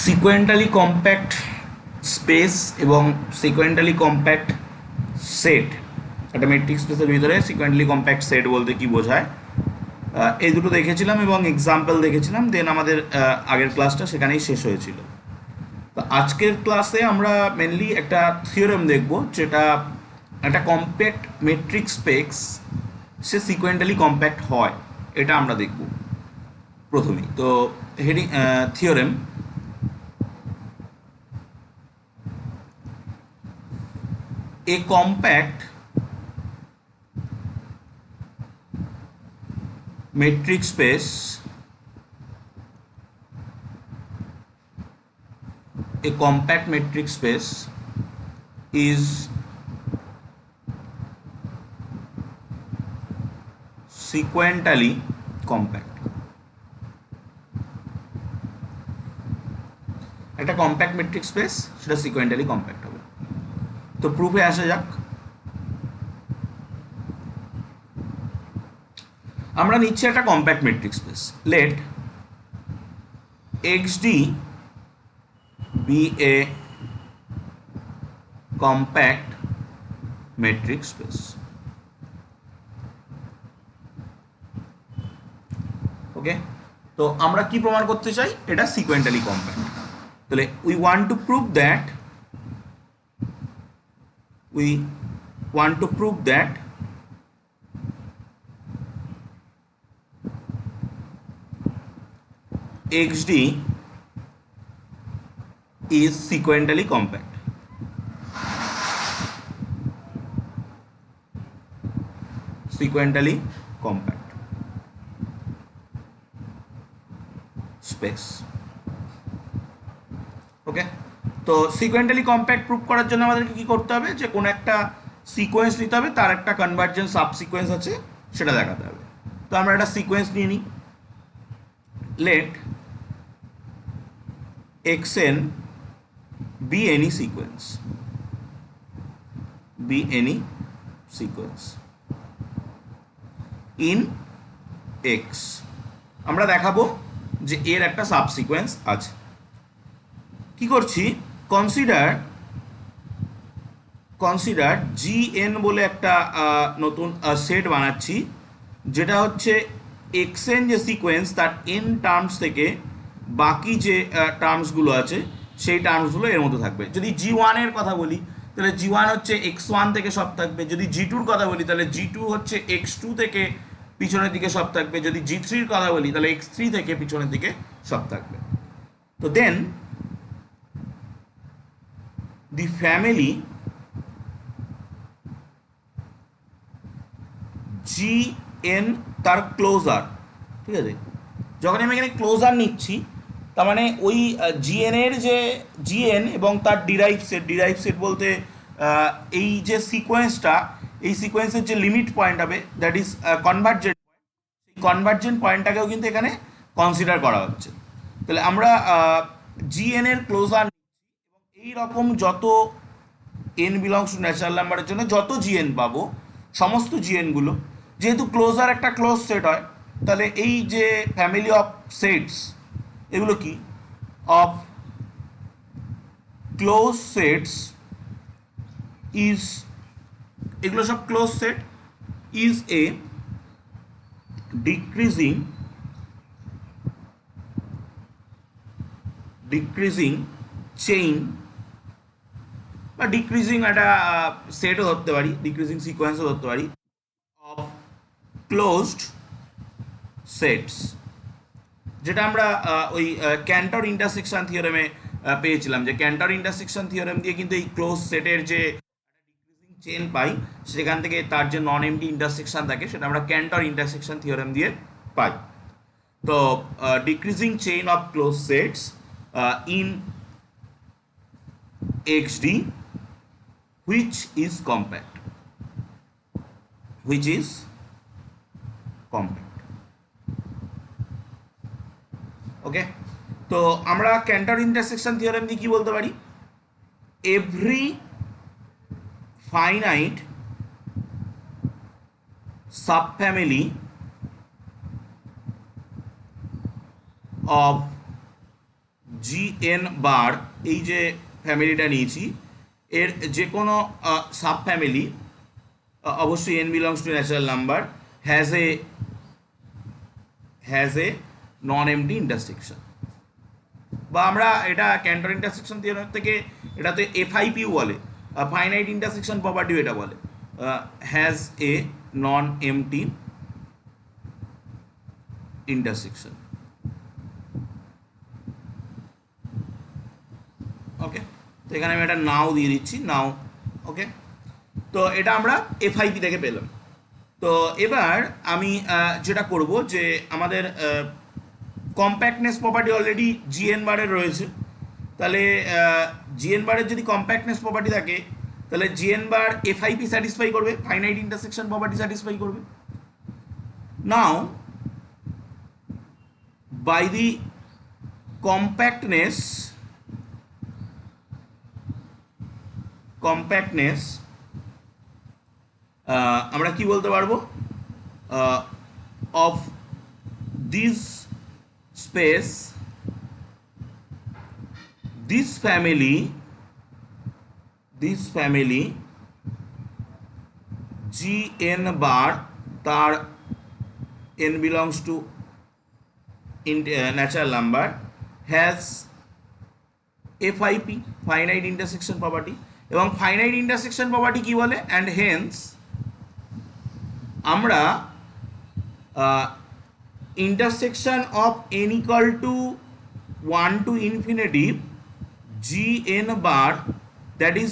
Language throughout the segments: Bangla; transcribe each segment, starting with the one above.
সিকোয়েন্টালি কম্প্যাক্ট স্পেস এবং সিকোয়েন্টালি কম্প্যাক্ট সেট, একটা মেট্রিক স্পেসের ভিতরে সিকোয়েন্টালি কম্প্যাক্ট সেট বলতে কি বোঝায়, এই দুটো দেখেছিলাম এবং এক্সাম্পল দেখেছিলাম। দেন আমাদের আগের ক্লাসটা সেখানেই শেষ হয়েছিল। তো আজকের ক্লাসে আমরা মেনলি একটা থিওরেম দেখব, যেটা একটা কম্প্যাক্ট মেট্রিক স্পেস সে সিকোয়েন্টালি কম্প্যাক্ট হয়, এটা আমরা দেখব প্রথমেই। তো heading theorem: a compact metric space is sequentially compact. একটা কম্প্যাক্ট মেট্রিক স্পেস সেটা সিকোয়েন্টালি কম্প্যাক্ট হবে। তো প্রুফে আসা যাক। আমরা নিচ্ছি একটা compact metric space. Let XD be a compact metric space. Okay, তো আমরা কি প্রমাণ করতে চাই? এটা সিকোয়েন্টালি কম্প্যাক্ট। তাহলে we want to prove that XD is sequentially compact. Sequentially compact space. Okay, তো সিকোয়েন্টালি কম্প্যাক্ট প্রুভ করার জন্য আমাদেরকে কি করতে হবে? যে কোনো একটা সিকোয়েন্স নিতে হবে, তার একটা কনভার্জেন্ট সাব সিকোয়েন্স আছে, সেটা দেখাতে হবে। তো আমরা একটা সিকোয়েন্স নিয়ে নিই। Let xn be any sequence, in x। আমরা দেখাবো যে এর একটা সাব সিকোয়েন্স আছে। কি করছি? কনসিডার gn বলে একটা নতুন সেট বানাচ্ছি, যেটা হচ্ছে xn যে সিকোয়েন্স তার n টার্মস থেকে বাকি যে টার্মসগুলো আছে সেই টার্মসগুলো এর মধ্যে থাকবে। যদি g1 এর কথা বলি তাহলে g1 হচ্ছে x1 থেকে সব থাকবে। যদি g2 এর কথা বলি তাহলে g2 হচ্ছে x2 থেকে পিছনের দিকে সব থাকবে। যদি g3 এর কথা বলি তাহলে x3 থেকে পিছনের দিকে সব থাকবে। তো দেন দি ফ্যামিলি gn তার ক্লোজার, ঠিক আছে? যখন আমি এখানে ক্লোজার নিচ্ছি, তার মানে ওই gn এর যে gn এবং তার ডিরাইভ সেট বলতে এই যে সিকোয়েন্সটা, এই সিকোয়েন্সের যে লিমিট পয়েন্ট হবে, দ্যাট ইজ কনভার্জেন্ট পয়েন্ট, সেই কনভার্জেন্ট পয়েন্টটাকেও কিন্তু এখানে কনসিডার করা হচ্ছে। তাহলে আমরা gn এর ক্লোজার নিচ্ছি এবং এই রকম যত n বিলংস টু ন্যাচারাল নাম্বারের জন্য যত gn পাবো, সমস্ত gn গুলো, যেহেতু ক্লোজার একটা ক্লোজ সেট হয়, তাহলে এই যে ফ্যামিলি অফ সেটস, এগুলো কি? অফ ক্লোজ সেটস ইজ, এগুলো সব close set, is a decreasing chain বা ডিক্রিজিং একটা সেটও ধরতে পারি, ডিক্রিজিং সিকোয়েন্সও ধরতে পারি, অফ ক্লোজড সেটস, যেটা আমরা ওই ক্যান্টর ইন্টারসেকশন থিওরেমে পেয়েছিলাম। যে ক্যান্টর ইন্টারসেকশন থিওরেম দিয়ে কিন্তু এই ক্লোজ সেটের যে ডিক্রিজিং চেন পাই, সেখান থেকে তার যে নন এমটি ইন্টারসেকশন থাকে সেটা আমরা ক্যান্টর ইন্টারসেকশন থিওরেম দিয়ে পাই। তো decreasing chain of close sets in XD which is compact. Okay, তো আমরা ক্যান্টর ইন্টারসেকশন থিওরেম দিয়ে কি বলতে পারি? Every finite subfamily of G n bar এই যে ফ্যামিলিটা নিয়েছি এর যে কোনো সাব ফ্যামিলি অবশ্যই n belongs to natural number has a non empty intersection, বা আমরা এটা ক্যান্টর ইন্টারসেকশন থিওরাম থেকে এটাতে এফআইপিও বলে, ফাইনাইট ইন্টারসেকশন প্রপার্টিও এটা বলে, has a non empty intersection. Okay, তো এখানে আমি একটা নাও দিয়ে দিচ্ছি, নাও। ওকে, তো এটা আমরা এফআইপি থেকে পেলাম। তো এবার আমি যেটা করব যে আমাদের কম্প্যাক্টনেস প্রপার্টি অলরেডি জিএন বারের রয়েছে, তাহলে জিএন বারের যদি কম্প্যাক্টনেস প্রপার্টি থাকে তাহলে জিএন বার এফআইপি স্যাটিসফাই করবে, ফাইনাইট ইন্টারসেকশন প্রপার্টি স্যাটিসফাই করবে। নাও বাই দি compactness আমরা কি বলতে পারবো, of this space this family G n bar তার n belongs to natural number has FIP finite intersection property, এবং ফাইনাইট ইন্টারসেকশন প্রপার্টি কি বলে, অ্যান্ড হেন্স আমরা intersection of n equal to 1 to infinity gn bar that is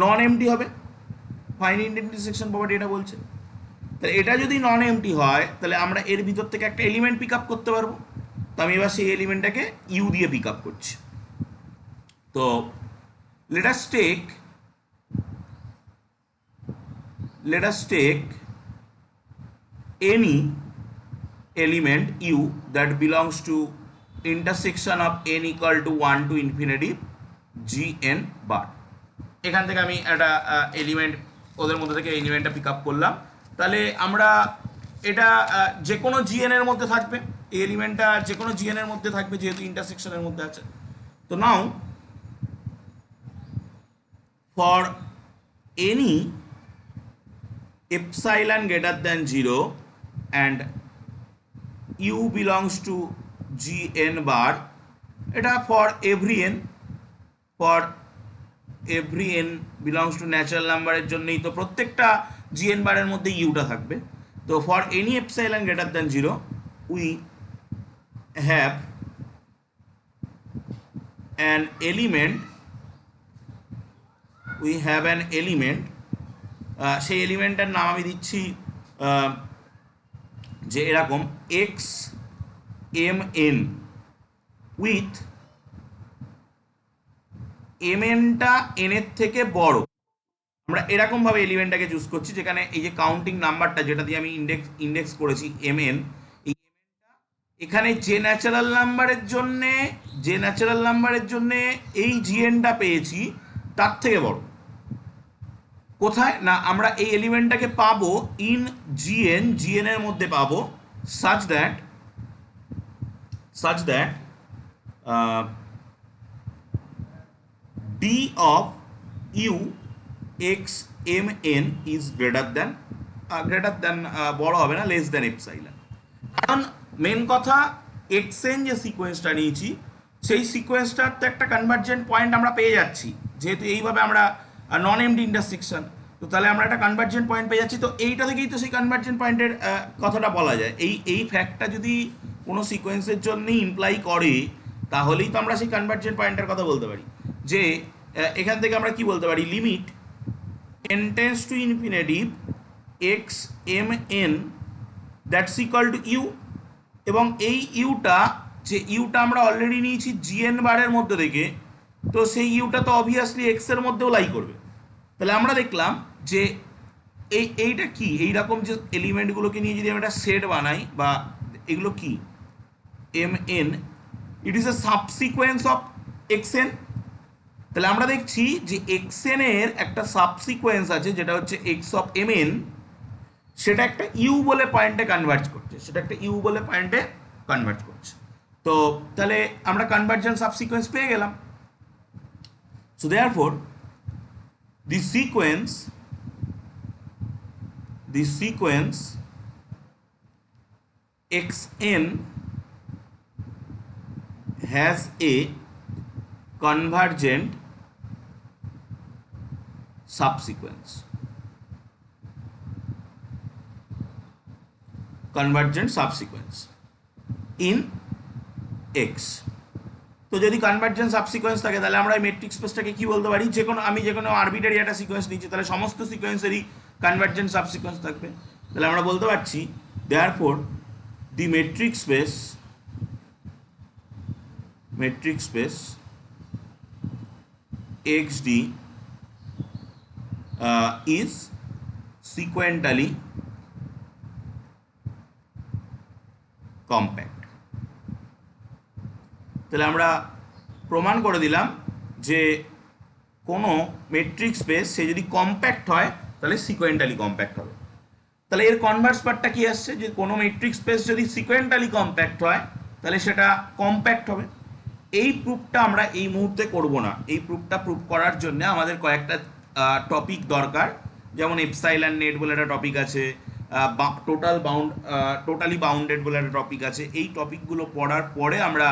non MT হবে, ফাইনাইট ইন্টারসেকশন প্রপার্টি এটা বলছে। তাহলে এটা যদি নন এমটি হয় তাহলে আমরা এর ভিতর থেকে একটা এলিমেন্ট পিক আপ করতে পারবো। তো আমি এবার সেই এলিমেন্টটাকে ইউ দিয়ে পিক আপ করছি। তো let us take any element u that belongs to intersection of n equal to 1 to infinity gn bar। এখান থেকে আমি একটা এলিমেন্ট ওদের মধ্যে থেকে এলিমেন্টটা পিক আপ করলাম। তাহলে আমরা এটা যে কোনো জিএন এর মধ্যে থাকবে, এই এলিমেন্টটা যে কোনো জিএন এর মধ্যে থাকবে যেহেতু ইন্টারসেকশনের মধ্যে আছে। তো নাও for any epsilon greater than 0 and u belongs to gn bar, এটা for every n belongs to natural number এর জন্যই, তো প্রত্যেকটা gn বারের মধ্যে ইউটা থাকবে। তো for any epsilon greater than 0 we have an element সেই এলিমেন্টের নাম আমি দিচ্ছি যে এরকম x m n with m এনটা এনের থেকে বড়। আমরা এরকমভাবে এলিমেন্টটাকে চুজ করছি যেখানে এই যে কাউন্টিং নাম্বারটা যেটা দিয়ে আমি ইন্ডেক্স করেছি এম এন, এই এখানে যে ন্যাচারাল নাম্বারের জন্যে এই জিএনটা পেয়েছি তার থেকে বড়। কোথায় না, আমরা এই এলিমেন্টটাকে পাবো ইন জিএন এর মধ্যে পাবো such that d of u x m n is greater than বড় হবে না, লেস দ্যান এপসাইলন। কারণ মেন কথা এক্সএন যে সিকোয়েন্সটা নিয়েছি সেই সিকোয়েন্সটার তো একটা কনভার্জেন্ট পয়েন্ট আমরা পেয়ে যাচ্ছি, যেহেতু এইভাবে আমরা নন এমডি ইন্টারসেকশন, তো তাহলে আমরা একটা কনভার্জেন্ট পয়েন্ট পেয়ে যাচ্ছি। তো এইটা থেকেই তো সেই কনভার্জেন্ট পয়েন্টের কথাটা বলা যায়। এই ফ্যাক্টটা যদি কোনো সিকোয়েন্সের জন্যই ইমপ্লাই করে তাহলেই তো আমরা সেই কনভার্জেন্ট পয়েন্টের কথা বলতে পারি। যে এখান থেকে আমরা কি বলতে পারি, limit n tends to infinity x m n that's equal to u, এবং এই ইউটা আমরা অলরেডি নিয়েছি জিএন বারের মধ্যে থেকে, তো সেই ইউটা তো অবভিয়াসলি এক্স এর মধ্যেও লাই করবে। তাহলে আমরা দেখলাম যে এইটা কি, এইরকম যে এলিমেন্টগুলোকে নিয়ে যদি আমরা একটা সেট বানাই, বা এগুলো কি m n, it is a subsequence of x n. তাহলে আমরা দেখছি যে এক্স এন এর একটা সাবসিকোয়েন্স আছে যেটা হচ্ছে এক্স অফ এম এন, সেটা একটা ইউ বলে পয়েন্টে কনভার্জ করছে, তো তাহলে আমরা কনভার্জেন্স সাবসিকোয়েন্স পেয়ে গেলাম। So therefore the sequence xn has a convergent subsequence. In x. তো যদি কনভার্জেন্স সাবসিকোয়েন্স থাকে তাহলে আমরা এই মেট্রিক স্পেসটাকে কি বলতে পারি, আমি যে কোনো আরবিটারি একটা সিকোয়েন্স নিচ্ছি তাহলে সমস্ত সিকোয়েন্সেরই কনভার্জেন্ট সাবসিকোয়েন্স থাকবে। তাহলে আমরা বলতে পারছি therefore the metric space xd is sequentially compact. তাহলে আমরা প্রমাণ করে দিলাম যে কোনো মেট্রিক স্পেস সে যদি কম্প্যাক্ট হয় তাহলে সিকোয়েন্টালি কম্প্যাক্ট হবে। তাহলে এর কনভার্স পার্টটা কি আসছে, যে কোনো মেট্রিক স্পেস যদি সিকোয়েন্টালি কম্প্যাক্ট হয় তাহলে সেটা কম্প্যাক্ট হবে। এই প্রুফটা আমরা এই মুহূর্তে করব না। এই প্রুফটা প্রুফ করার জন্য আমাদের কয়েকটা টপিক দরকার, যেমন এপসাইলন নেট বলে একটা টপিক আছে, টোটালি বাউন্ডেড বলে একটা টপিক আছে। এই টপিকগুলো পড়ার পরে আমরা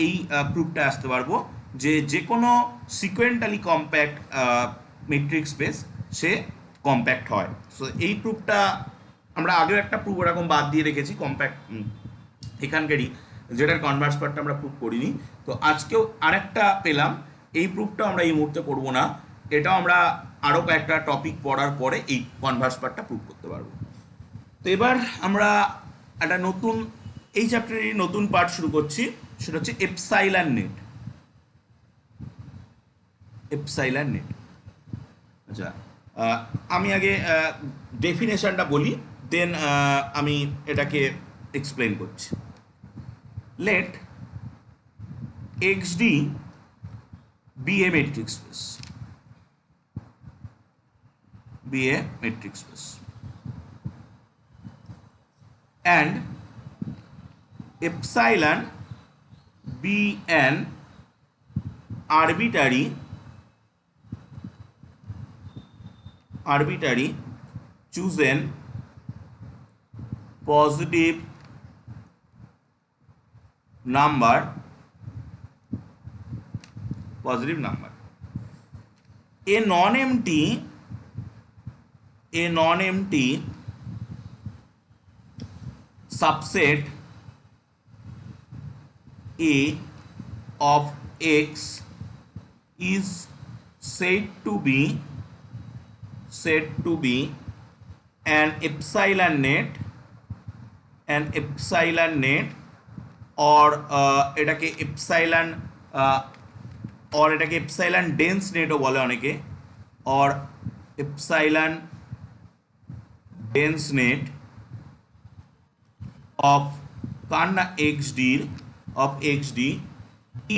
এই প্রুফটা আসতে পারবো যে কোনো সিকোয়েন্টালি কম্প্যাক্ট মেট্রিক স্পেস সে কম্প্যাক্ট হয়। সো এই প্রুফটা আমরা আগেও একটা প্রুফ এরকম বাদ দিয়ে রেখেছি কম্প্যাক্ট এখানকারই, যেটার কনভার্স পার্টটা আমরা প্রুফ করিনি। তো আজকেও আরেকটা পেলাম, এই প্রুফটা আমরা এই মুহূর্তে করব না, এটাও আমরা আরও কয়েকটা টপিক পড়ার পরে এই কনভার্স পার্টটা প্রুফ করতে পারবো। তো এবার আমরা একটা নতুন এই চ্যাপ্টারের নতুন পার্ট শুরু করছি, সেটা হচ্ছে এপসাইলন নেট। আচ্ছা, আমি আগে ডেফিনেশনটা বলি, দেন আমি এটাকে এক্সপ্লেন করছি। Let xd be a metric space, and epsilon be an arbitrary chosen positive number a non-empty subset A of x is said to be an epsilon net or এটাকে epsilon dense netও বলে অনেকে, or epsilon dense net of কান্না xd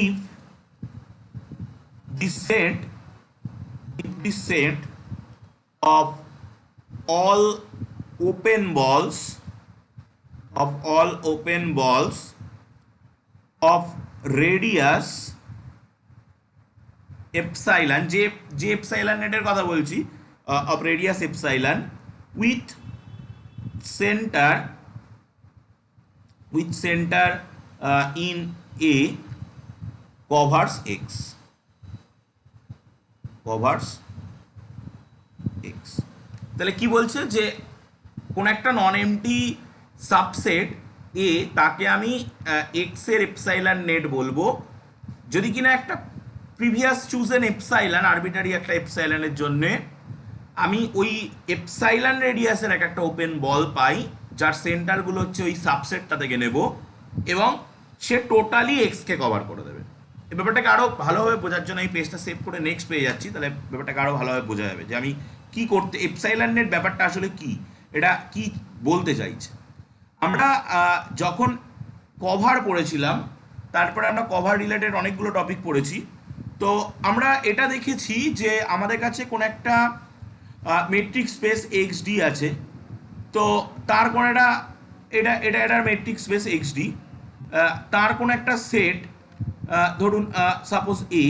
if the set of all open balls of radius epsilon, যে epsilon নেটের কথা বলছি, of radius epsilon with center in A covers x. তাহলে কি বলছে, যে কোন একটা নন এমটি সাবসেট এ তাকে আমি এক্স এর এপসাইলন নেট বলবো যদি কিনা একটা প্রিভিয়াস চুজেন এপসাইলন, আরবিটারি একটা এপসাইলনের জন্য আমি ওই এপসাইলন রেডিয়াসের একটা ওপেন বল পাই, যার সেন্টারগুলো হচ্ছে ওই সাবসেটটা থেকে নেব, এবং সে টোটালি এক্সকে কভার করে দেবে। এই ব্যাপারটাকে আরও ভালোভাবে বোঝার জন্য এই পেজটা সেভ করে নেক্সট পেয়ে যাচ্ছি, তাহলে ব্যাপারটাকে আরও ভালোভাবে বোঝা যাবে যে আমি কি করতে, এপসাইলন নেট ব্যাপারটা আসলে কি, এটা কি বলতে চাইছে। আমরা যখন কভার পড়েছিলাম, তারপরে আমরা কভার রিলেটেড অনেকগুলো টপিক পড়েছি, তো আমরা এটা দেখেছি যে আমাদের কাছে কোন একটা মেট্রিক স্পেস এক্সডি আছে, তো তার কোনো এটার মেট্রিক স্পেস এক্সডি, তার কোনো একটা সেট, ধরুন সাপোজ এ।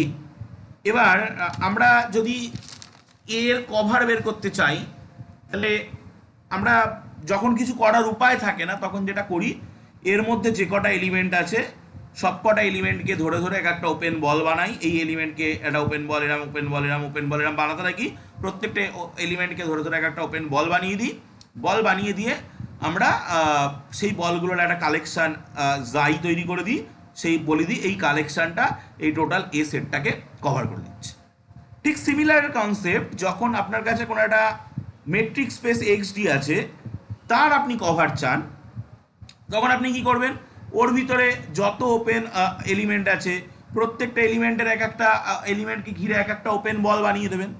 এবার আমরা যদি এর কভার বের করতে চাই, তাহলে আমরা যখন কিছু করার উপায় থাকে না তখন যেটা করি, এর মধ্যে যে কটা এলিমেন্ট আছে সব কটা এলিমেন্টকে ধরে ধরে এক একটা ওপেন বল বানাই। এই এলিমেন্টকে একটা ওপেন বল, এরম ওপেন বল, এরম ওপেন বল, এরম বানাতে থাকি। প্রত্যেকটা এলিমেন্টকে ধরে ধরে এক একটা ওপেন বল বানিয়ে দিই। বল বানিয়ে দিয়ে আমরা সেই বলগুলোর একটা কালেকশান জাই তৈরি করে দিই। সেই বলে দিই এই কালেকশানটা এই টোটাল এ সেটটাকে কভার করে দিচ্ছে। ঠিক সিমিলার কনসেপ্ট, যখন আপনার কাছে কোনো একটা মেট্রিক স্পেস এক্সডি আছে, তার আপনি কভার চান, তখন আপনি কি করবেন, ওর ভিতরে যত ওপেন এলিমেন্ট আছে প্রত্যেকটা এলিমেন্টের এক একটা এলিমেন্টকে ঘিরে এক একটা ওপেন বল বানিয়ে দেবেন।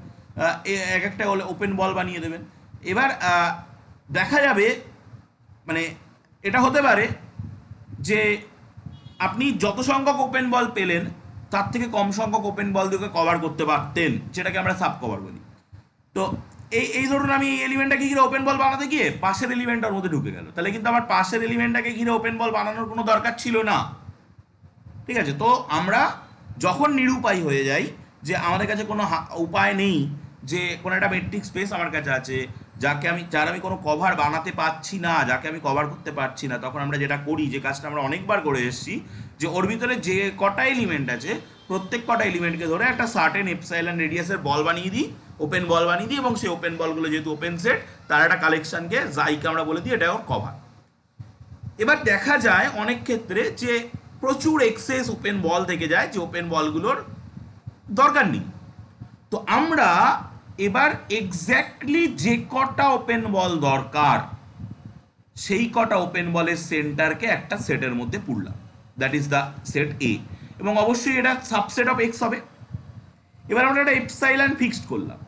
এক একটা ওপেন বল বানিয়ে দেবেন। এবার দেখা যাবে, মানে এটা হতে পারে যে আপনি যত সংখ্যক ওপেন বল পেলেন তার থেকে কম সংখ্যক ওপেন বল দিয়ে কভার করতে পারতেন, যেটাকে আমরা সাব কভার বলি। তো এই ধরুন আমি এই এলিমেন্টটাকে ঘিরে ওপেন বল বানাতে গিয়ে পাশের এলিমেন্টটার মধ্যে ঢুকে গেল, তাহলে কিন্তু আমার পাশের এলিমেন্টটাকে ঘিরে ওপেন বল বানানোর কোনো দরকার ছিল না। ঠিক আছে, তো আমরা যখন নিরুপায় হয়ে যাই, যে আমাদের কাছে কোনো উপায় নেই, যে কোনো একটা মেট্রিক স্পেস আমার কাছে আছে যার আমি কোনো কভার বানাতে পারছি না, যাকে আমি কভার করতে পারছি না, তখন আমরা যেটা করি, যে কাজটা আমরা অনেকবার করে এসেছি, যে ওর ভিতরে যে কটা এলিমেন্ট আছে প্রত্যেক কটা এলিমেন্টকে ধরে একটা সার্টেন এপসাইলন রেডিয়াসের বল বানিয়ে দিই, ওপেন বল বানিয়ে দিই, এবং সেই ওপেন বলগুলো যেহেতু ওপেন সেট, তার একটা কালেকশনকে যাইকে আমরা বলে দিই এটা ওর কভার। এবার দেখা যায় অনেক ক্ষেত্রে যে প্রচুর এক্সেস ওপেন বল থেকে যায়, যে ওপেন বলগুলোর দরকার নেই। তো আমরা এবার এক্স্যাক্টলি যে কটা ওপেন বল দরকার সেই কটা ওপেন বলের সেন্টারকে একটা সেটের মধ্যে পুরলাম, দ্যাট ইজ দ্য সেট এ, এবং অবশ্যই এটা সাবসেট অফ এক্স হবে। এবার আমরা একটা এপসাইলন ফিক্সড করলাম,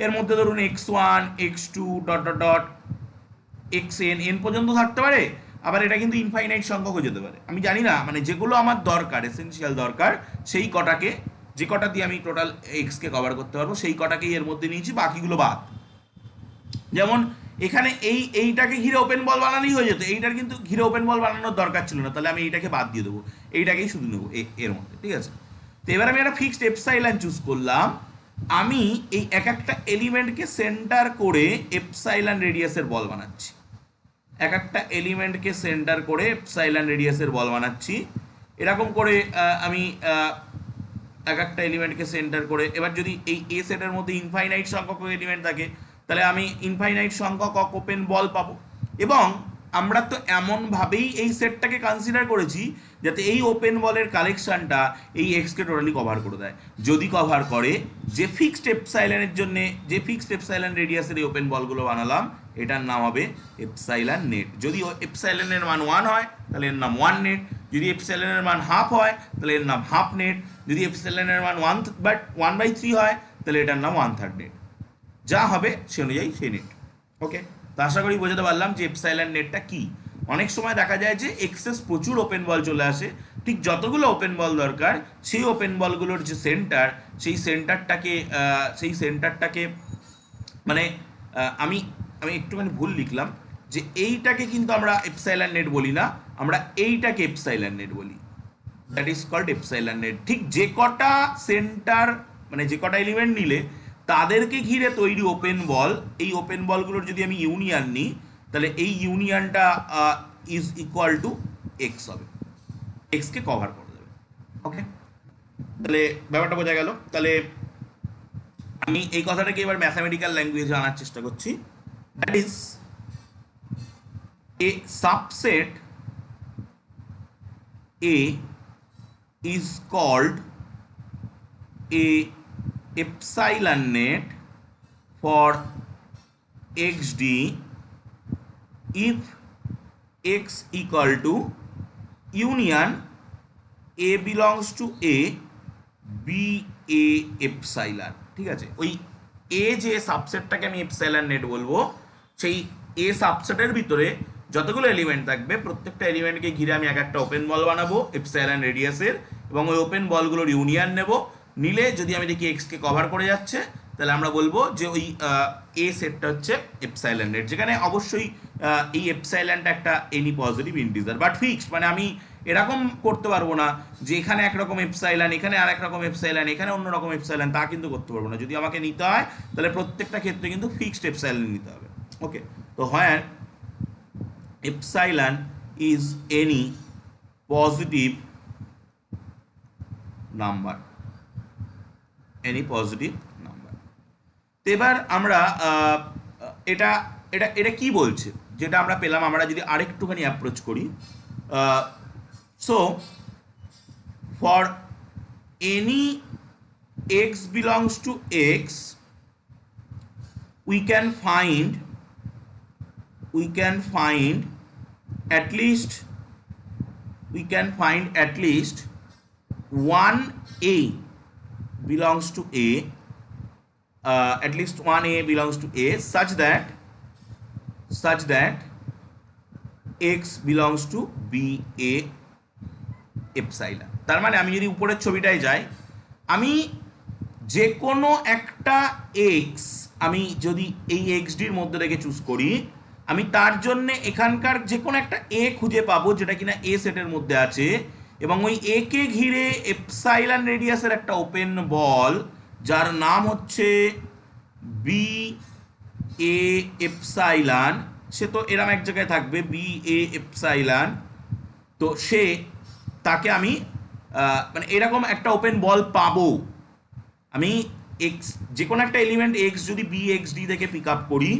এর মধ্যে ধরুন x1 x2 dot dot dot xn n পর্যন্ত থাকতে পারে, আবার এটা কিন্তু ইনফাইনাইট সংখ্যকও যেতে পারে। আমি জানি না, মানে যেগুলো আমার দরকার, এসেনশিয়াল দরকার, সেই কটাকে, যে কটা দিয়ে আমি টোটাল এক্সকে কভার করতে পারবো সেই কটাকেই এর মধ্যে নিয়েছি, বাকিগুলো বাদ। যেমন এখানে এইটাকে ঘিরে ওপেন বল বানালেই হয়ে যেত, এইটার কিন্তু ঘিরে ওপেন বল বানানোর দরকার ছিল না, তাহলে আমি এইটাকে বাদ দিয়ে দেবো, এইটাকেই শুধু নেবো এর মধ্যে। ঠিক আছে, তো এবার আমি একটা ফিক্সড এপসাইলন চুজ করলাম। আমি এই এক একটা এলিমেন্টকে সেন্টার করে এপসাইলন রেডিয়াসের বল বানাচ্ছি, এক একটা এলিমেন্টকে সেন্টার করে এপসাইলন রেডিয়াসের বল বানাচ্ছি। এরকম করে আমি এক একটা এলিমেন্টকে সেন্টার করে, এবার যদি এই এ সেটের মধ্যে ইনফাইনাইট সংখ্যক এলিমেন্ট থাকে তাহলে আমি ইনফাইনাইট সংখ্যক ওপেন বল পাবো। এবং আমরা তো এমনভাবেই এই সেটটাকে কনসিডার করেছি যাতে এই ওপেন বলের কালেকশনটা এই এক্সকে টোটালি কভার করে দেয়। যদি কভার করে, যে ফিক্সড এপসাইলনের জন্য, যে ফিক্সড এপসাইলন রেডিয়াসের এই ওপেন বলগুলো বানালাম, এটার নাম হবে এপসাইলন নেট। যদি এপসাইলনের মান 1 হয় তাহলে এর নাম 1 নেট, যদি এপসাইলনের মান হাফ হয় তাহলে এর নাম হাফ নেট, যদি এপসাইলনের মান 1/3 হয় তাহলে এটার নাম 1/3 নেট। যা হবে সে অনুযায়ী সেই নেট। ওকে, তো আশা করি বোঝাতে পারলাম যে এপসাইলন নেটটা কি। অনেক সময় দেখা যায় যে এক্সেস প্রচুর ওপেন বল চলে আসে, ঠিক যতগুলো ওপেন বল দরকার সেই ওপেন বলগুলোর যে সেন্টার, সেই সেন্টারটাকে মানে আমি আমি একটুখানি ভুল লিখলাম, যে এইটাকে কিন্তু আমরা এপসাইলন নেট বলি না, আমরা এইটাকে এপসাইলন নেট বলি, that is called epsilon net. ঠিক যে কটা সেন্টার, মানে যে কটা এলিমেন্ট নিলে তাদেরকে ঘিরে তৈরি ওপেন বল, এই ওপেন বলগুলোর যদি আমি ইউনিয়ন নিই তাহলে এই ইউনিয়নটা ইজ ইকুয়াল টু এক্স হবে, এক্সকে কভার করে দেবে। ওকে, তাহলে ব্যাপারটা বোঝা গেল। তাহলে আমি এই কথাটাকে এবার ম্যাথামেটিক্যাল ল্যাঙ্গুয়েজে আনার চেষ্টা করছি। That is a subset A is called a epsilon net for xd if x equal to union a belongs to a b a epsilon। ঠিক আছে, ওই এ যে সাবসেটটাকে আমি এপসাইলন নেট বলবো, সেই এ সাবসেটের ভিতরে যতগুলো এলিমেন্ট থাকবে প্রত্যেকটা এলিমেন্টকে ঘিরে আমি এক একটা ওপেন বল বানাবো এপসাইলন রেডিয়াসের, এবং ওই ওপেন বলগুলোর ইউনিয়ন নেব। নিলে যদি আমি দেখি এক্সকে কভার করে যাচ্ছে তাহলে আমরা বলবো যে ওই এ সেটটা হচ্ছে এপসাইলন নেট, যেখানে অবশ্যই এই এপসাইলনটা একটা any positive integer but fixed, মানে আমি এরকম করতে পারবো না যে এখানে একরকম এপসাইলন, এখানে আর একরকম এপসাইলন, এখানে অন্যরকম এপসাইলন, তা কিন্তু করতে পারবো না। যদি আমাকে নিতে হয় তাহলে প্রত্যেকটা ক্ষেত্রে কিন্তু ফিক্সড এপসাইলন নিতে হবে। ওকে, তো হয় epsilon is any positive number, any positive number। তো এবার আমরা এটা এটা এটা কি বলছে, যেটা আমরা পেলাম, আমরা যদি আরেকটুখানি অ্যাপ্রোচ করি, so for any x belongs to x we can find at least one a belongs to a, at least one a belongs to a such that x belongs to b a epsilon। তার মানে আমি যদি উপরের ছবিটায় যাই, আমি যে কোনো একটা x আমি যদি এই xd-র মধ্যে থেকে চুজ করি, আমি তার জন্য এখানকার যে কোনো একটা a খুঁজে পাবো যেটা কিনা a সেটের মধ্যে আছে, এবং ওই a কে ঘিরে এপসাইলন রেডিয়াসের একটা ওপেন বল যার নাম হচ্ছে বি এ এপসাইলন, সে তো এরম এক জায়গায় থাকবে বি এ এপসাইলন, তো সে তাকে আমি মানে এরকম একটা ওপেন বল পাবো। আমি এক্স যে কোনো একটা এলিমেন্ট এক্স যদি বি এক্স ডি থেকে পিক আপ করি,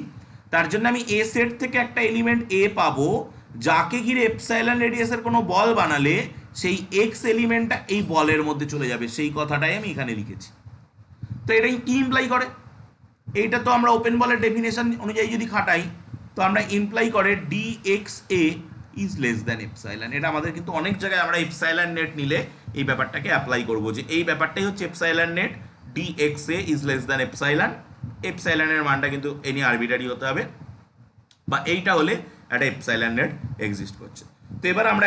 তার জন্য আমি এ সেট থেকে একটা এলিমেন্ট এ পাবো যাকে ঘিরে এপসাইলন রেডিয়াসের কোনো বল বানালে সেই এক্স এলিমেন্টটা এই বলের মধ্যে চলে যাবে, সেই কথাটাই আমি এখানে লিখেছি। তো এটাই কি ইমপ্লাই করে, এইটা তো আমরা ওপেন বলের ডেফিনেশন অনুযায়ী যদি খাটাই, তো আমরা ইমপ্লাই করে D x A is less than epsilon. এটা আমাদের কিন্তু অনেক জায়গায় আমরা এপসাইলন নেট নিলে এই ব্যাপারটাকে অ্যাপ্লাই করবো, যে এই ব্যাপারটাই হচ্ছে epsilon net, D x A is less than epsilon. এপসাইলনের মানটা কিন্তু এনি আরবিটারি হতে হবে, বা এইটা হলে একটা এপসাইলন নেট এক্সিস্ট করছে। তো এবার আমরা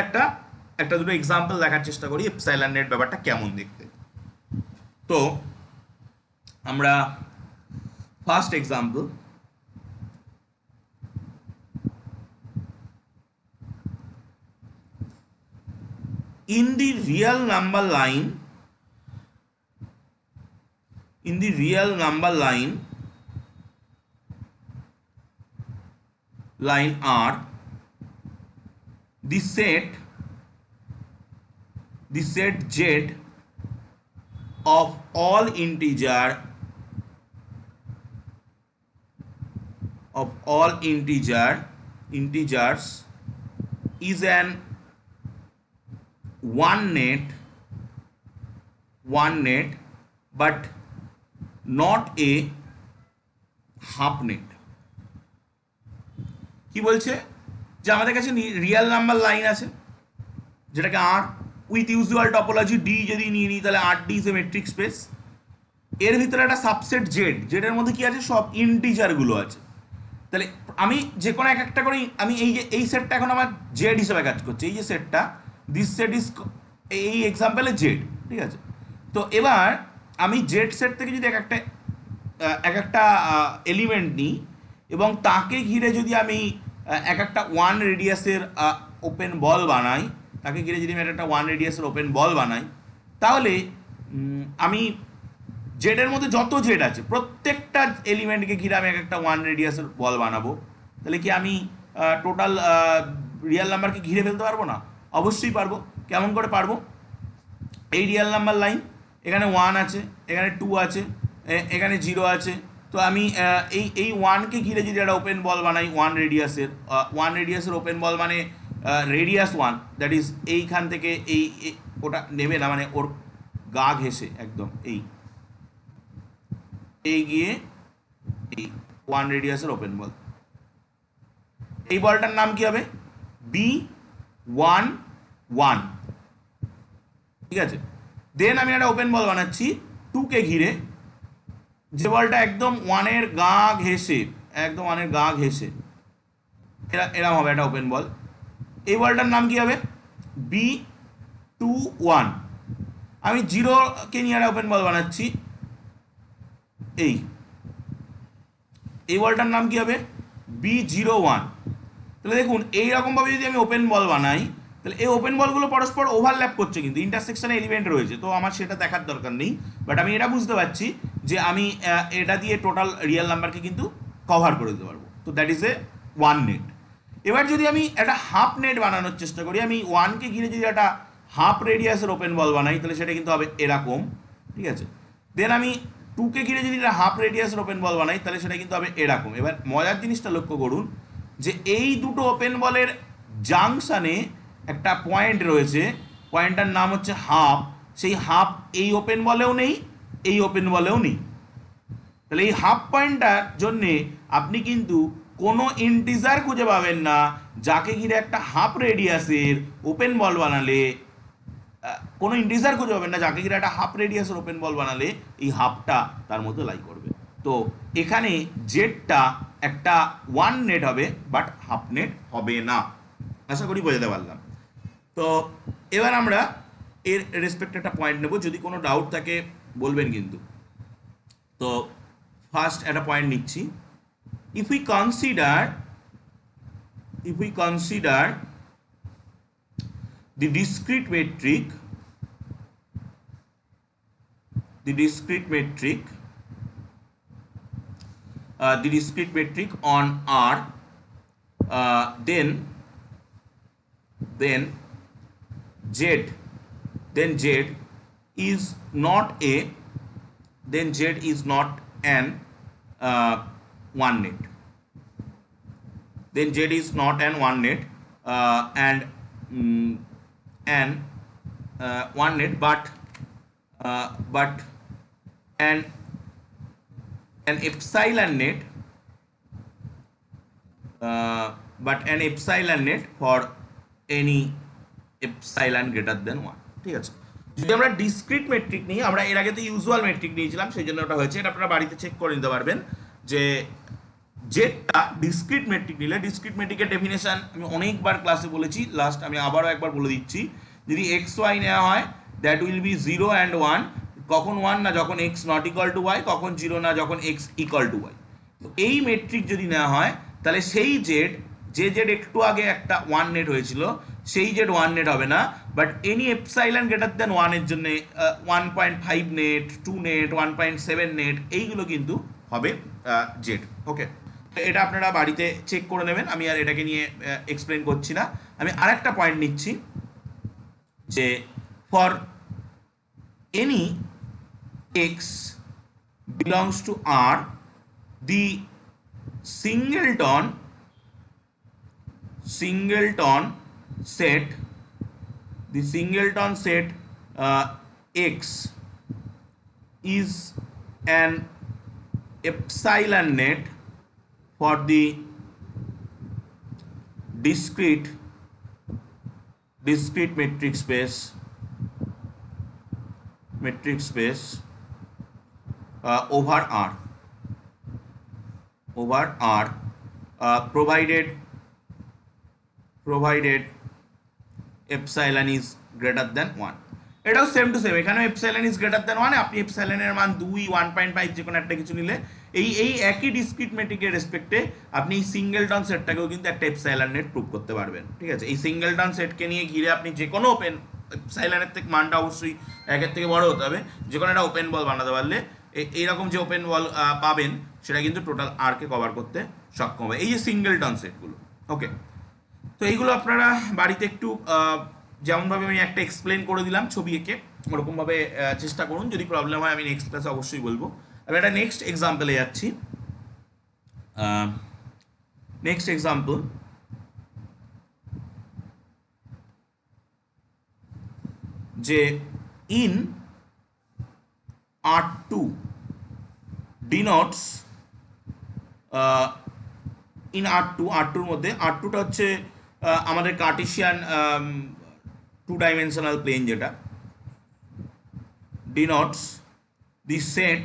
একটা দুটো এক্সাম্পল দেখার চেষ্টা করি এপসাইলন নেট ব্যাপারটা কেমন দেখতে। তো আমরা first example, in the real number line line R, the set Z of all integers is an one net but not a half net। কি বলছে, যে আমাদের কাছে রিয়েল নাম্বার লাইন আছে যেটাকে R with usual topology D যদি নিয়ে নিই, তাহলে R D is a metric space. এর ভিতরে একটা সাবসেট জেড, যেটার মধ্যে কি আছে, সব ইন্টিজারগুলো আছে। তাহলে আমি যে কোনো একটা করে, আমি এই সেটটা এখন আমার জেড হিসেবে কাজ করছে, এই যে সেটটা, দিস সেট ইজ এই এক্সাম্পলে জেড, ঠিক আছে। তো এবার আমি জেড সেট থেকে যদি এক একটা এলিমেন্ট নিই এবং তাকে ঘিরে যদি আমি এক একটা ওয়ান রেডিয়াসের ওপেন বল বানাই, তাহলে আমি জেডের মধ্যে যত জেড আছে প্রত্যেকটা এলিমেন্টকে ঘিরে আমি এক একটা ওয়ান রেডিয়াসের বল বানাবো। তাহলে কি আমি টোটাল রিয়েল নাম্বারকে ঘিরে ফেলতে পারবো না? অবশ্যই পারবো। কেমন করে পারবো? এই রিয়েল নাম্বার লাইন, এখানে 1 আছে, এখানে 2 আছে, এখানে 0 আছে। তো আমি এই 1কে ঘিরে যদি একটা ওপেন বল বানাই ওয়ান রেডিয়াসের ওপেন বল, মানে রেডিয়াস 1, দ্যাট ইজ এইখান থেকে ওটা নেবে না, মানে ওর গা ঘেঁষে একদম এই গিয়ে এই 1 রেডিয়াসের ওপেন বল, এই বলটার নাম কি হবে? B11, ঠিক আছে। দেন আমি একটা ওপেন বল বানাচ্ছি 2কে ঘিরে, যে বলটা একদম 1-এর গা ঘেঁষে এরকম হবে একটা ওপেন বল। এই বলটার নাম কি হবে? B21। আমি 0কে নিয়ে একটা ওপেন বল বানাচ্ছি, এই বলটার নাম কি হবে? B01। তাহলে দেখুন এইরকমভাবে যদি আমি ওপেন বল বানাই, তাহলে এই ওপেন বলগুলো পরস্পর ওভারল্যাপ করছে, কিন্তু ইন্টারসেকশনে এলিমেন্ট রয়েছে, তো আমার সেটা দেখার দরকার নেই। বাট আমি এটা বুঝতে পারছি যে আমি এটা দিয়ে টোটাল রিয়েল নাম্বারকে কিন্তু কভার করে দিতে পারবো। তো that is a one net. এবার যদি আমি একটা হাফ নেট বানানোর চেষ্টা করি, আমি ওয়ানকে ঘিরে যদি একটা হাফ রেডিয়াসের ওপেন বল বানাই, তাহলে সেটা কিন্তু হবে এরকম, ঠিক আছে। দেন আমি টুকে ঘিরে যদি একটা হাফ রেডিয়াসের ওপেন বল বানাই, তাহলে সেটা কিন্তু হবে এরকম। এবার মজার জিনিসটা লক্ষ্য করুন যে এই দুটো ওপেন বলের জাংশনে একটা পয়েন্ট রয়েছে, পয়েন্টটার নাম হচ্ছে হাফ। সেই হাফ এই ওপেন বলেও নেই, এই ওপেন বলেও নেই। তাহলে এই হাফ পয়েন্টটার জন্যে আপনি কিন্তু কোনো ইন্টিজার খুঁজে পাবেন না যাকে ঘিরে একটা হাফ রেডিয়াসের ওপেন বল বানালে, কোনো ইন্টিজার খুঁজে পাবেন না যাকে ঘিরে একটা হাফ রেডিয়াসের ওপেন বল বানালে এই হাফটা তার মধ্যে লাই করবে। তো এখানে জেডটা একটা ওয়ান নেট হবে, বাট হাফ নেট হবে না। আশা করি বোঝাতে পারলাম। তো এবার আমরা এর রেসপেক্টে একটা পয়েন্ট নেব, যদি কোনো ডাউট থাকে বলবেন কিন্তু। তো ফার্স্ট একটা পয়েন্ট নিচ্ছি। if we consider the discrete metric the discrete metric on R, then Z is not an one net. Then Z is not an one net, and one net, but an epsilon net, for any epsilon greater than 1, ঠিক আছে। যদি আমরা ডিসক্রিট মেট্রিক নিই, আমরা এর আগে তো ইউজুয়াল মেট্রিক নিয়েছিলাম, সেই জন্য ওটা হয়েছে। এটা আপনারা বাড়িতে চেক করে নিতে পারবেন যে জেডটা ডিসক্রিট মেট্রিক নিলে, ডিসক্রিট মেট্রিকের ডেফিনেশন আমি অনেকবার ক্লাসে বলেছি, লাস্ট আমি আবারও একবার বলে দিচ্ছি। যদি এক্স ওয়াই নেওয়া হয়, দ্যাট উইল বি 0 অ্যান্ড 1। কখন 1 না যখন x not equal to y, কখন 0 না যখন এক্স ইকুয়াল টু ওয়াই। তো এই মেট্রিক যদি নেওয়া হয়, তাহলে সেই জেড, যে জেড একটু আগে একটা ওয়ান নেট হয়েছিল, সেই জেড ওয়ান নেট হবে না। But any epsilon greater than 1 এর জন্য 1.5 নেট, 2 নেট, 1.7 নেট, এইগুলো কিন্তু হবে জেড। ওকে, এটা আপনারা বাড়িতে চেক করে নেবেন, আমি আর এটাকে নিয়ে এক্সপ্লেন করছি না। আমি আরেকটা পয়েন্ট নিচ্ছি যে for any x belongs to R, the singleton set X is an epsilon net for the discrete metric space over R, provided epsilon is greater than 1. এটাও সেম টু সেম, এখানেও এপসাইলন ইজ গ্রেটার দেন 1। আপনি এপসাইলনের মান 2, 1.5 যে কোনো একটা কিছু নিলে, এই একই ডিসক্রিট মেট্রিকের রেসপেক্টে আপনি এই সিঙ্গেলটন সেটটাকেও কিন্তু একটা এপসাইলন নেট প্রুভ করতে পারবেন, ঠিক আছে। এই সিঙ্গেলটন সেটকে নিয়ে ঘিরে আপনি যে কোনো ওপেন, এপসাইলনের থেকে মানটা অবশ্যই একের থেকে বড় হতে হবে, যে কোনো একটা ওপেন বল বানাতে পারলে এইরকম যে ওপেন বল পাবেন, সেটা কিন্তু টোটাল আরকে কভার করতে সক্ষম হবে, এই যে সিঙ্গেলটন সেটগুলো। ওকে, তো এইগুলো আপনারা বাড়িতে একটু যেমনভাবে আমি একটা এক্সপ্লেন করে দিলাম ছবি এঁকে, ওরকমভাবে চেষ্টা করুন। যদি প্রবলেম হয় আমি নেক্সট ক্লাসে অবশ্যই বলবো। আমি একটা নেক্সট এক্সাম্পলে যাচ্ছি। নেক্সট এক্সাম্পল, যে in R2 denotes in R2 মধ্যে R2টা হচ্ছে আমাদের কার্টেসিয়ান 2 ডাইমেনশনাল প্লেন, যেটা denotes the set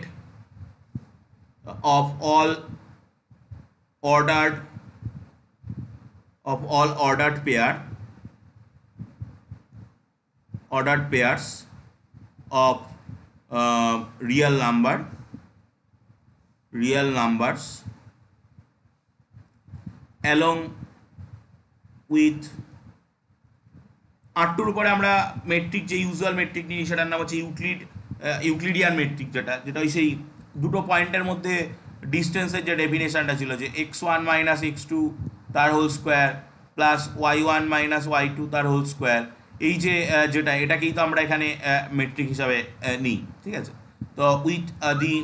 of all ordered pairs of real numbers along with R2 উপরে আমরা মেট্রিক যে ইউজুয়াল মেট্রিক নিই সেটার নাম হচ্ছে ইউক্লিডিয়ান মেট্রিক, যেটা ওই সেই দুটো পয়েন্টের মধ্যে ডিস্টেন্সের যে ডেফিনেশনটা ছিল যে x1 মাইনাস x2 তার whole square plus y1 minus y2 তার হোল স্কোয়ার, এই যে যেটা এটাকেই তো আমরা এখানে মেট্রিক হিসাবে নিই, ঠিক আছে। তো with the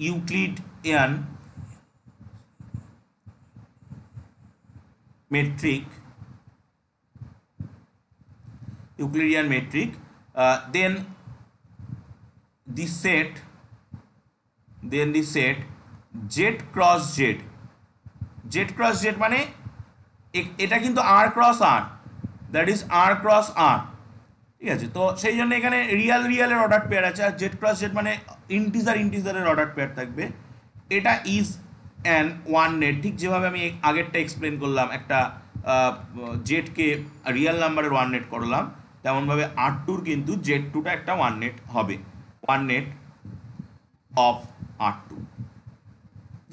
Euclidean metric then the set z cross z মানে এটা কিন্তু r cross r, that is r cross r, ঠিক আছে। তো সেই জন্য এখানে রিয়ালের অর্ডার পেয়ার আছে, আর জেড ক্রস জেড মানে ইন্টিজারের অর্ডার পেয়ার থাকবে। এটা ইজ অ্যান ওয়ান নেট, ঠিক যেভাবে আমি আগেরটা এক্সপ্লেন করলাম, একটা জেডকে রিয়েল নাম্বারের ওয়ান নেট করলাম, তেমনভাবে R2 কিন্তু Z2টা একটা ওয়ান নেট হবে, one net off R2।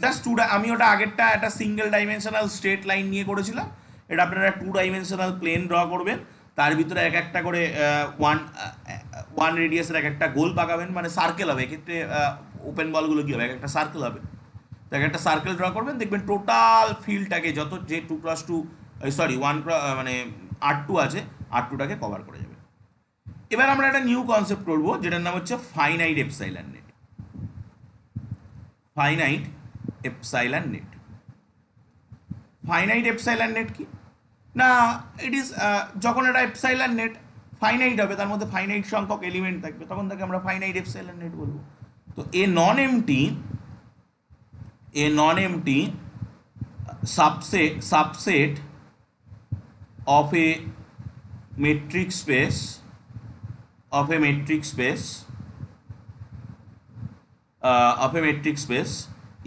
Just আমি ওটা আগেরটা একটা সিঙ্গেল ডাইমেনশনাল স্ট্রেট লাইন নিয়ে করেছিলাম, এটা আপনারা 2 ডাইমেনশনাল প্লেন ড্র করবেন, তার ভিতরে এক একটা করে ওয়ান রেডিয়াসের এক একটা গোল পাকাবেন, মানে সার্কেল হবে, এক্ষেত্রে ওপেন বলগুলো কী হবে, এক একটা সার্কেল হবে, তো এক একটা সার্কেল ড্র করবেন, দেখবেন টোটাল ফিল্ডটাকে যত যে 2x2 মানে R2 আছে, R2টাকে কভার করে যাবে। এবার আমরা একটা নিউ কনসেপ্ট করবো যেটার নাম হচ্ছে finite epsilon net. Finite epsilon net কি না, ইট ইজ যখন এটা এপসাইলন নেট ফাইনাইট হবে, তার মধ্যে ফাইনাইট সংখ্যক এলিমেন্ট থাকবে, তখন তাকে আমরা ফাইনাইট এপসাইলন নেট বলবো। তো a non empty subset of a metric space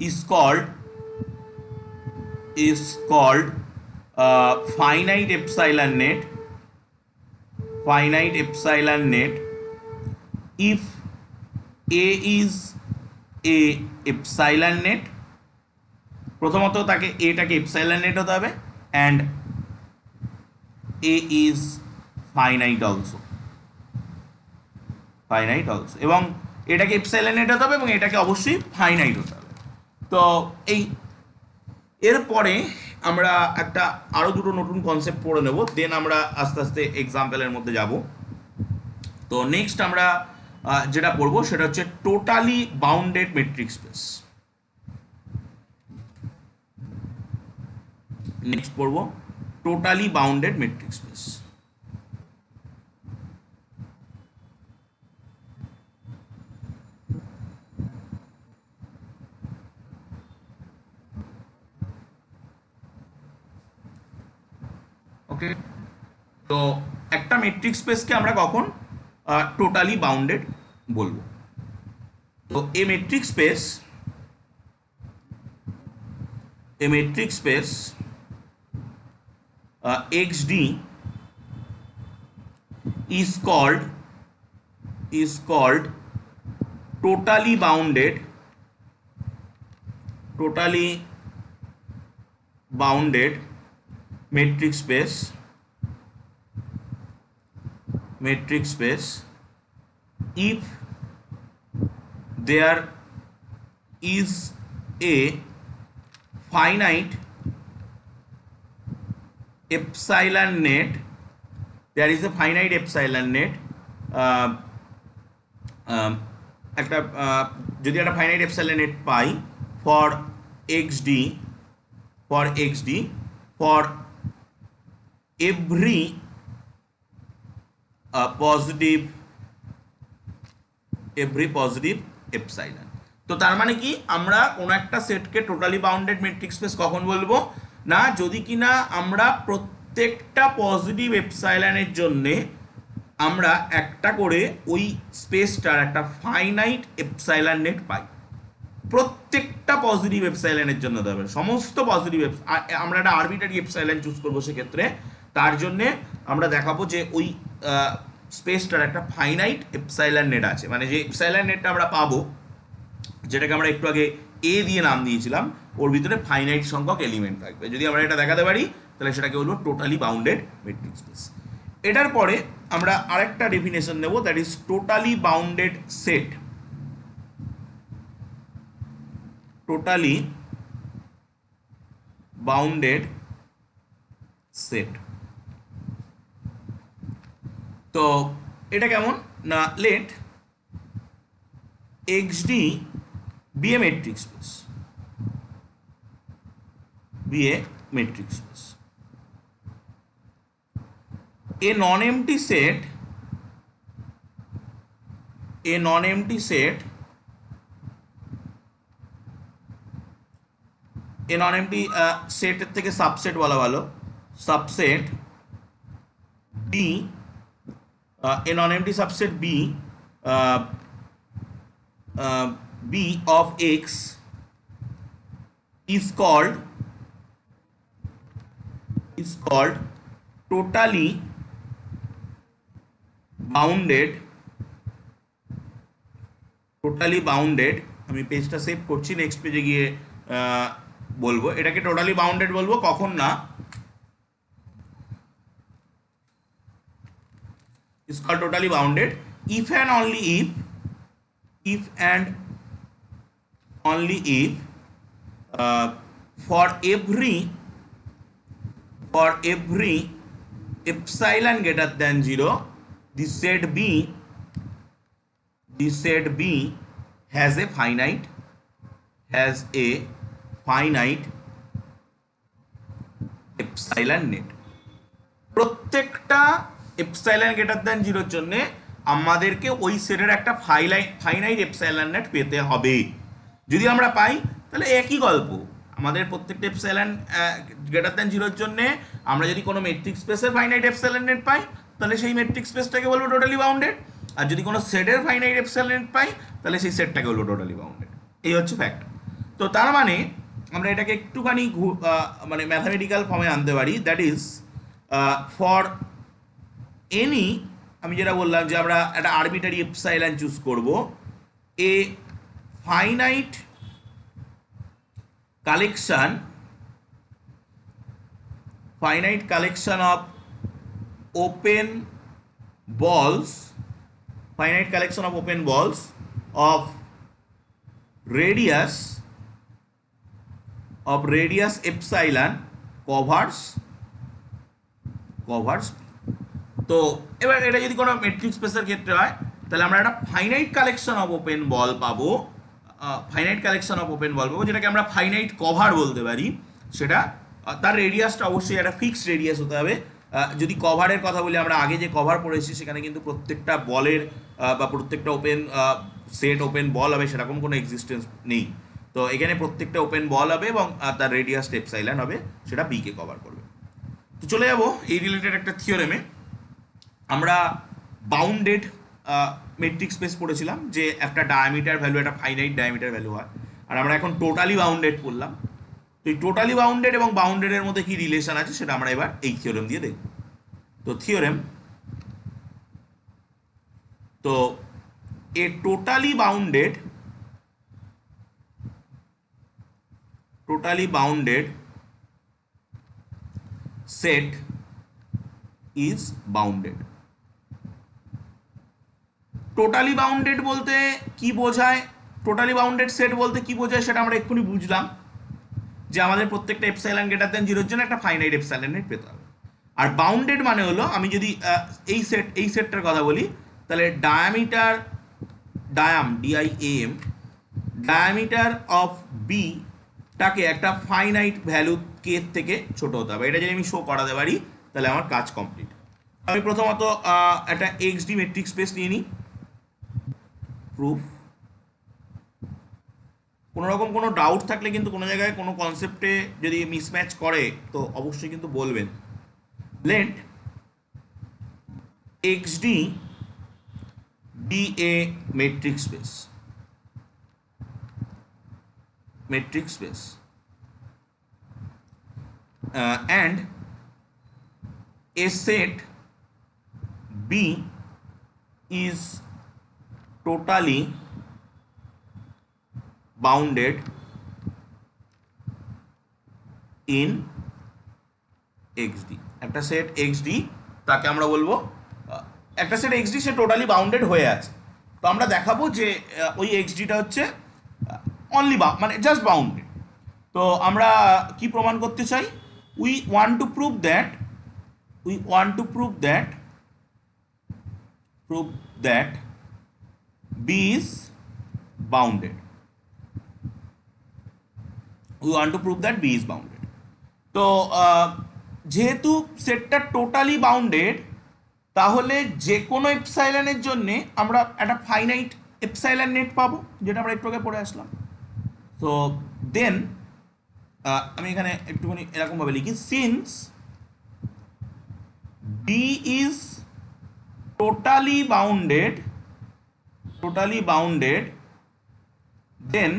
is called finite epsilon net if A is a epsilon net, প্রথমত তাকে এটাকে এপসাইলন নেট হতে হবে, and a is finite also, এবং এটাকে এপসাইলন নেট হতে হবে এবং এটাকে অবশ্যই ফাইনাইট হতে হবে। তো এরপরে আমরা একটা আরও দুটো নতুন কনসেপ্ট পড়ে নেব, দেন আমরা আস্তে আস্তে এক্সাম্পলের মধ্যে যাব। তো নেক্সট আমরা যেটা পড়বো সেটা হচ্ছে totally bounded metric space. Next পড়বো টোটালি বাউন্ডেড মেট্রিক স্পেস। ওকে, তো একটা মেট্রিক স্পেসকে আমরা কখন টোটালি বাউন্ডেড বলবো? তো a metric space XD is called totally bounded metric space if there is a finite epsilon net, একটা যদি একটা finite epsilon net pi for XD for every positive epsilon। তো তার মানে কি, আমরা কোনো একটা সেটকে টোটালি বাউন্ডেড মেট্রিক স্পেস কখন বলবো না, যদি কিনা আমরা প্রত্যেকটা পজিটিভ এপসাইলনের জন্যে আমরা একটা করে ওই স্পেসটার একটা ফাইনাইট এপসাইলন নেট পাই। প্রত্যেকটা পজিটিভ এপসাইলনের জন্য দেবে, সমস্ত পজিটিভ আমরা একটা আরবিটারি এপসাইলন চুজ করবো, সেক্ষেত্রে তার জন্যে আমরা দেখাবো যে ওই স্পেসটার একটা ফাইনাইট এপসাইলন নেট আছে, মানে যে এপসাইলন নেটটা আমরা পাবো, যেটাকে আমরা একটু আগে এ দিয়ে নাম দিয়েছিলাম, ওর ভিতরে ফাইনাইট সংখ্যক এলিমেন্ট থাকবে। যদি আমরা এটা দেখাতে পারি তাহলে সেটাকে বলবো টোটালি বাউন্ডেড মেট্রিক স্পেস। এটার পরে আমরা আরেকটা ডেফিনেশন নেব, that is totally bounded set. Totally bounded set. তো এটা কেমন না, late XD be a metric space, be a metric space. A non-empty set, a non-empty set, a non-empty set এর থেকে সাবসেট বলা ভালো, subset B, a non-empty subset B, B of X is called totally bounded, totally bounded. আমি পেজটা সেভ করছি, নেক্সট পেজে গিয়ে বলবো এটাকে টোটালি বাউন্ডেড বলবো কখন না, is called totally bounded if and only if and only if for every epsilon greater than 0 the set B has a finite epsilon net। প্রত্যেকটা এপসাইলন গ্রেটার দ্যান 0 জন্য আমাদেরকে ওই সেটের একটা ফাইনাইট এপসাইলন নেট পেতে হবে। যদি আমরা পাই তাহলে একই গল্প, আমাদের প্রত্যেকটা এপসাইলন গ্রেটার দ্যান 0 জন্য আমরা যদি কোনো মেট্রিক স্পেসের ফাইনাইট এপসাইলন নেট পাই তাহলে সেই মেট্রিক স্পেসটাকে বলবো টোটালি বাউন্ডেড, আর যদি কোনো সেটের ফাইনাইট এপসাইলন নেট পাই তাহলে সেই সেটটাকে বলবো টোটালি বাউন্ডেড। এই হচ্ছে ফ্যাক্ট। তো তার মানে আমরা এটাকে একটুখানি মানে ম্যাথামেটিক্যাল ফর্মে আনতে পারি, দ্যাট ইজ ফর এনি, আমি যেটা বললাম যে আমরা একটা আরবিটারি এপসাইলন চুজ করব, এ ফাইনাইট কালেকশন অফ ওপেন বলস, of radius epsilon covers। তো এবার এটা যদি কোনো মেট্রিক স্পেসের ক্ষেত্রে হয় তাহলে আমরা একটা finite collection of open ball পাবো, যেটাকে আমরা ফাইনাইট কভার বলতে পারি। সেটা তার রেডিয়াসটা অবশ্যই একটা ফিক্সড রেডিয়াস হতে হবে। যদি কভারের কথা বলি, আমরা আগে যে কভার পড়েছি সেখানে কিন্তু প্রত্যেকটা বলের বা প্রত্যেকটা ওপেন বল হবে সেরকম কোনো এক্সিস্টেন্স নেই। তো এখানে প্রত্যেকটা ওপেন বল হবে এবং তার রেডিয়াস এপসাইলন হবে, সেটা বিকে কভার করবে। তো চলে যাব এই রিলেটেড একটা থিওরেমে। আমরা বাউন্ডেড মেট্রিক স্পেস পড়েছিলাম যে একটা ডায়ামিটার ভ্যালু, একটা ফাইনাইট ডায়ামিটার ভ্যালু হয়, আর আমরা এখন টোটালি বাউন্ডেড পড়লাম। তো এই টোটালি বাউন্ডেড এবং বাউন্ডেডের মধ্যে কি রিলেশন আছে সেটা আমরা এবার এই থিওরেম দিয়ে দেখব। তো থিওরেম, তো এ totally bounded set is bounded। Totally bounded বলতে কি বোঝায়, টোটালি বাউন্ডেড সেট বলতে কি বোঝায় সেটা আমরা এক্ষুনি বুঝলাম, যে আমাদের প্রত্যেকটা এপসাইলন গ্রেটার দেন 0 এর জন্য একটা ফাইনাইট এপসাইলন নেট পেতে হবে। আর বাউন্ডেড মানে হলো, আমি যদি এই সেটটার কথা বলি তাহলে ডায়ামিটার অফ বি টাকে একটা ফাইনাইট ভ্যালু কে থেকে ছোট হতে হবে। এটা যদি আমি শো করাতে পারি তাহলে আমার কাজ কমপ্লিট। আমি প্রথমত একটা XD মেট্রিক স্পেস নিয়ে নিই, প্রুফ। কোনো রকম কোনো ডাউট থাকলে কিন্তু কোনো জায়গায় কোনো কনসেপ্টে যদি মিসম্যাচ করে তো অবশ্যই কিন্তু বলবেন। Let XD be a metric space, and a set B is totally bounded in XD, একটা সেট এক্সডি তাকে আমরা বলবো একটা সেট এক্সডি সে টোটালি বাউন্ডেড হয়ে আছে। তো আমরা দেখাবো যে ওই এক্সডিটা হচ্ছে অনলি মানে জাস্ট বাউন্ডেড। তো আমরা কি প্রমাণ করতে চাই? We want to prove that B is bounded. We want to prove that B is bounded. তো যেহেতু সেটটা টোটালি বাউন্ডেড, তাহলে যে কোনো এপসাইলনের জন্য আমরা একটা ফাইনাইট এপসাইলন নেট পাবো, যেটা আমরা একটু আগে পড়ে আসলাম। তো দেন আমি এখানে একটুখানি এরকমভাবে লিখি, since B is totally bounded, then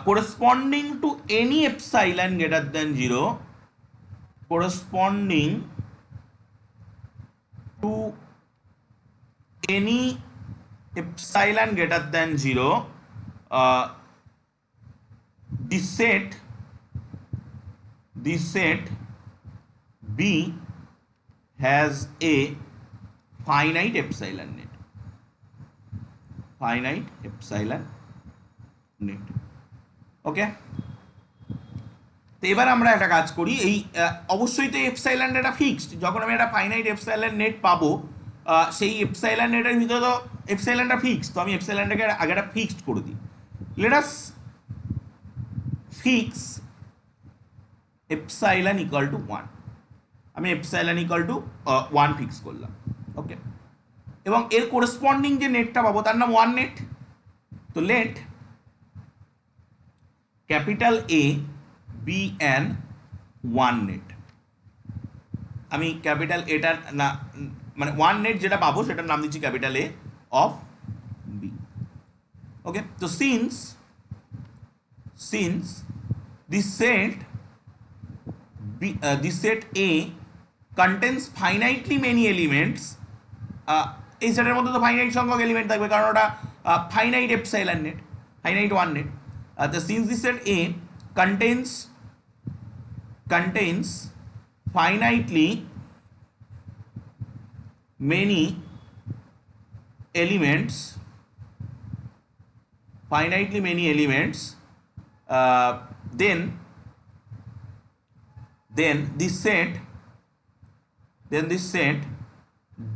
corresponding to any epsilon greater than 0, corresponding to any epsilon greater than 0, this set B has a finite epsilon net. ওকে, তো এবার আমরা একটা কাজ করি। এই অবশ্যই তো এপসাইলন এটা ফিক্সড। যখন আমি একটা ফাইনাইট এপসাইলন নেট পাবো, সেই এপসাইলন নেটের ভিতরে তো এপসাইলনটা ফিক্সড। তো আমি এপসাইলনটাকে আগে একটা ফিক্সড করে দিই। Let us fix epsilon equal to 1। আমি এপসাইলন ইকুয়াল টু 1 ফিক্স করলাম। ওকে, এবং এর কোরেসপন্ডিং যে নেটটা পাবো তার নাম 1 নেট। তো let capital A B an 1 net. আমি ক্যাপিটাল এটার না মানে 1 নেট যেটা পাবো সেটার নাম দিচ্ছি ক্যাপিটাল এ অফ বি। ওকে, তো since this set A contains finitely many elements, এই সেটের মধ্যে তো ফাইনাইট সংখ্যক এলিমেন্ট থাকবে, কারণ ওটা finite epsilon net, finite 1 net. তো since this set A contains finitely many elements, then this set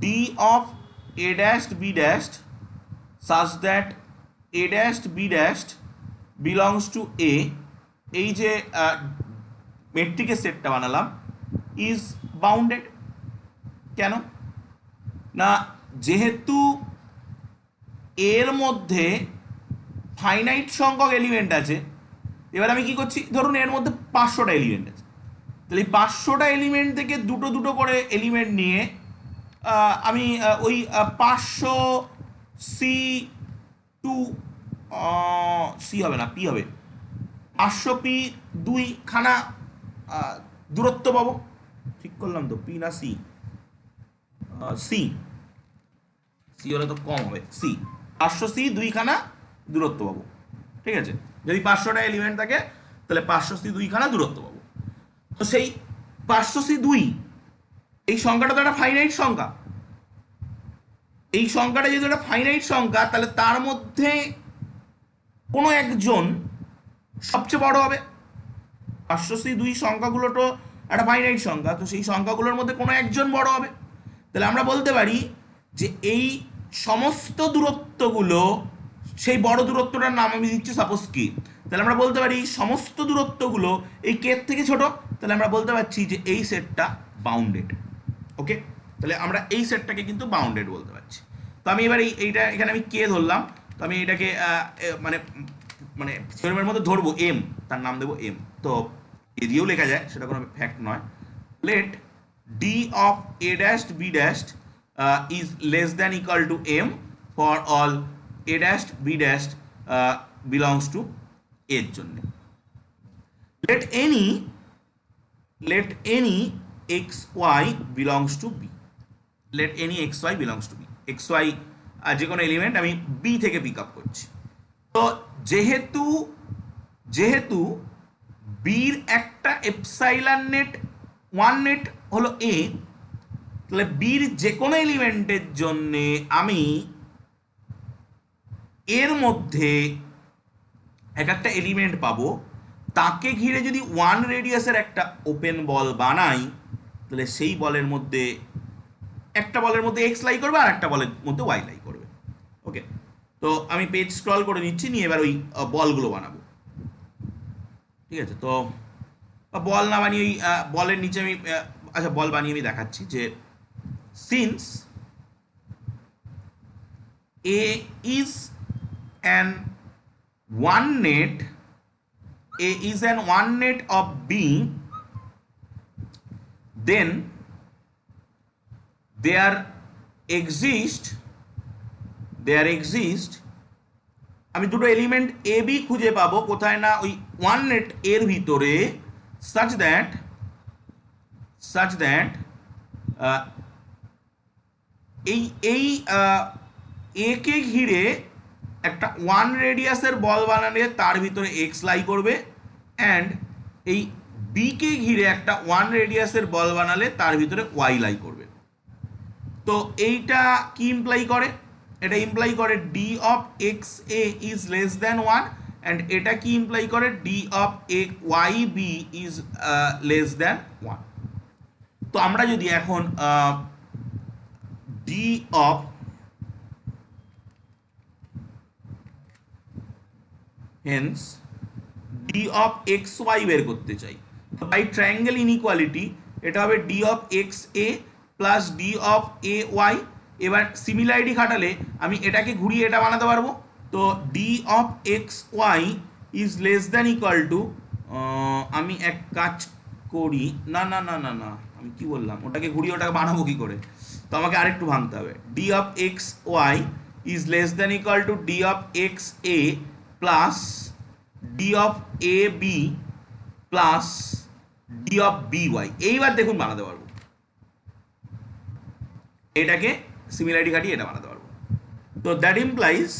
D of A dashed B dashed such that A dashed B dashed belongs to A, এই যে মেট্রিকের সেটটা বানালাম, ইজ বাউন্ডেড। কেন না, যেহেতু এর মধ্যে ফাইনাইট সংখ্যক এলিমেন্ট আছে। এবার আমি কি করছি, ধরুন এর মধ্যে 500টা এলিমেন্ট আছে, তাহলে এই 500টা এলিমেন্ট থেকে দুটো করে এলিমেন্ট নিয়ে আমি ওই 500 C2 সি হবে না, পি হবে, 500 পি 2খানা দূরত্ব পাবো। ঠিক করলাম তো? পি না সি? সি হলে তো কম হবে, সি 500 C 2খানা দূরত্ব পাবো। ঠিক আছে, যদি 500টা এলিমেন্ট থাকে তাহলে 500 C 2খানা দূরত্ব পাবো। তো সেই 500 C 2 এই সংখ্যাটা তো একটা ফাইনাইট সংখ্যা। এই সংখ্যাটা যেহেতু একটা ফাইনাইট সংখ্যা, তাহলে তার মধ্যে কোনো একজন সবচেয়ে বড় হবে। 500 C 2 সংখ্যাগুলো তো একটা ফাইনাইট সংখ্যা, তো সেই সংখ্যাগুলোর মধ্যে কোনো একজন বড় হবে। তাহলে আমরা বলতে পারি যে এই সমস্ত দূরত্বগুলো, সেই বড় দূরত্বটার নাম আমি দিচ্ছি সাপোজ কে। তাহলে আমরা বলতে পারি সমস্ত দূরত্বগুলো এই কে থেকে ছোট। তাহলে আমরা বলতে পারছি যে এই সেটটা বাউন্ডেড। ওকে, তাহলে আমরা এই সেটটাকে কিন্তু বাউন্ডেড বলতে পারছি। তো আমি এবার এইটা এখানে আমি কে ধরলাম, তো আমি এটাকে মানে থিওরেমের মধ্যে ধরবো এম, তার নাম দেবো এম। তো এ দিয়েও লেখা যায়, সেটা কোনো ফ্যাক্ট নয়। Let d of a dashed b dashed is less than equal to m for all a dashed b dashed belongs to এর জন্য। Let any x y belongs to B. Let any x y belongs to B. X y যে কোনো এলিমেন্ট আমি বি থেকে পিক আপ করছি। তো যেহেতু বির একটা এপসাইলন নেট 1 নেট হলো এ, তাহলে বির যে কোনো এলিমেন্টের জন্যে আমি এর মধ্যে এক একটা এলিমেন্ট পাবো, তাকে ঘিরে যদি 1 রেডিয়াসের একটা ওপেন বল বানাই, তাহলে সেই বলের মধ্যে একটা বলের মধ্যে এক্স লাই করবে আর একটা বলের মধ্যে ওয়াই লাই করবে। ওকে, তো আমি পেজ স্ক্রল করে নিচ্ছি, নিয়ে এবার ওই বলগুলো বানাবো। ঠিক আছে, তো বল না বানিয়ে ওই বলের নিচে আমি আচ্ছা বল বানিয়ে আমি দেখাচ্ছি যে since A is an one net, A is an one net of B, then there exist আমি দুটো এলিমেন্ট এ বি খুঁজে পাবো কোথায় না ওই ওয়ান নেট এর ভিতরে, such that এই এই এ কে ঘিরে একটা 1 রেডিয়াসের বল বানালে তার ভিতরে এক্স লাই করবে, অ্যান্ড এই বি কে ঘিরে একটা 1 রেডিয়াসের বল বানালে তার ভিতরে ওয়াই লাই করবে। তো এইটা কি ইমপ্লাই করে? এটা ইমপ্লাই করে d of x A is less than 1, and এটা কি ইমপ্লাই করে d of a y b is less than 1। তো আমরা যদি এখন d of hence d of x y বের করতে চাই, তো বাই ট্রায়াঙ্গেল ইনইকুয়ালিটি এটা হবে d of x a plus d of a y. এবার সিমিলারিটি খাটালে আমি এটাকে ঘুরিয়ে এটা বানাতে পারবো, তো d of x y is less than equal two, আমি এক কাজ করি, না না না না না আমি কি বললাম, ওটাকে ঘুরিয়ে ওটাকে বানাবো কি করে, তো আমাকে আরেকটু ভাঙতে হবে। D of x y is less than equal to d of x a plus d of a b plus d of b y. এইবার দেখুন বানাতে পারবো, এটাকে সিমিলারিটি কাটিয়ে এটা বানাতে পারবো। তো that implies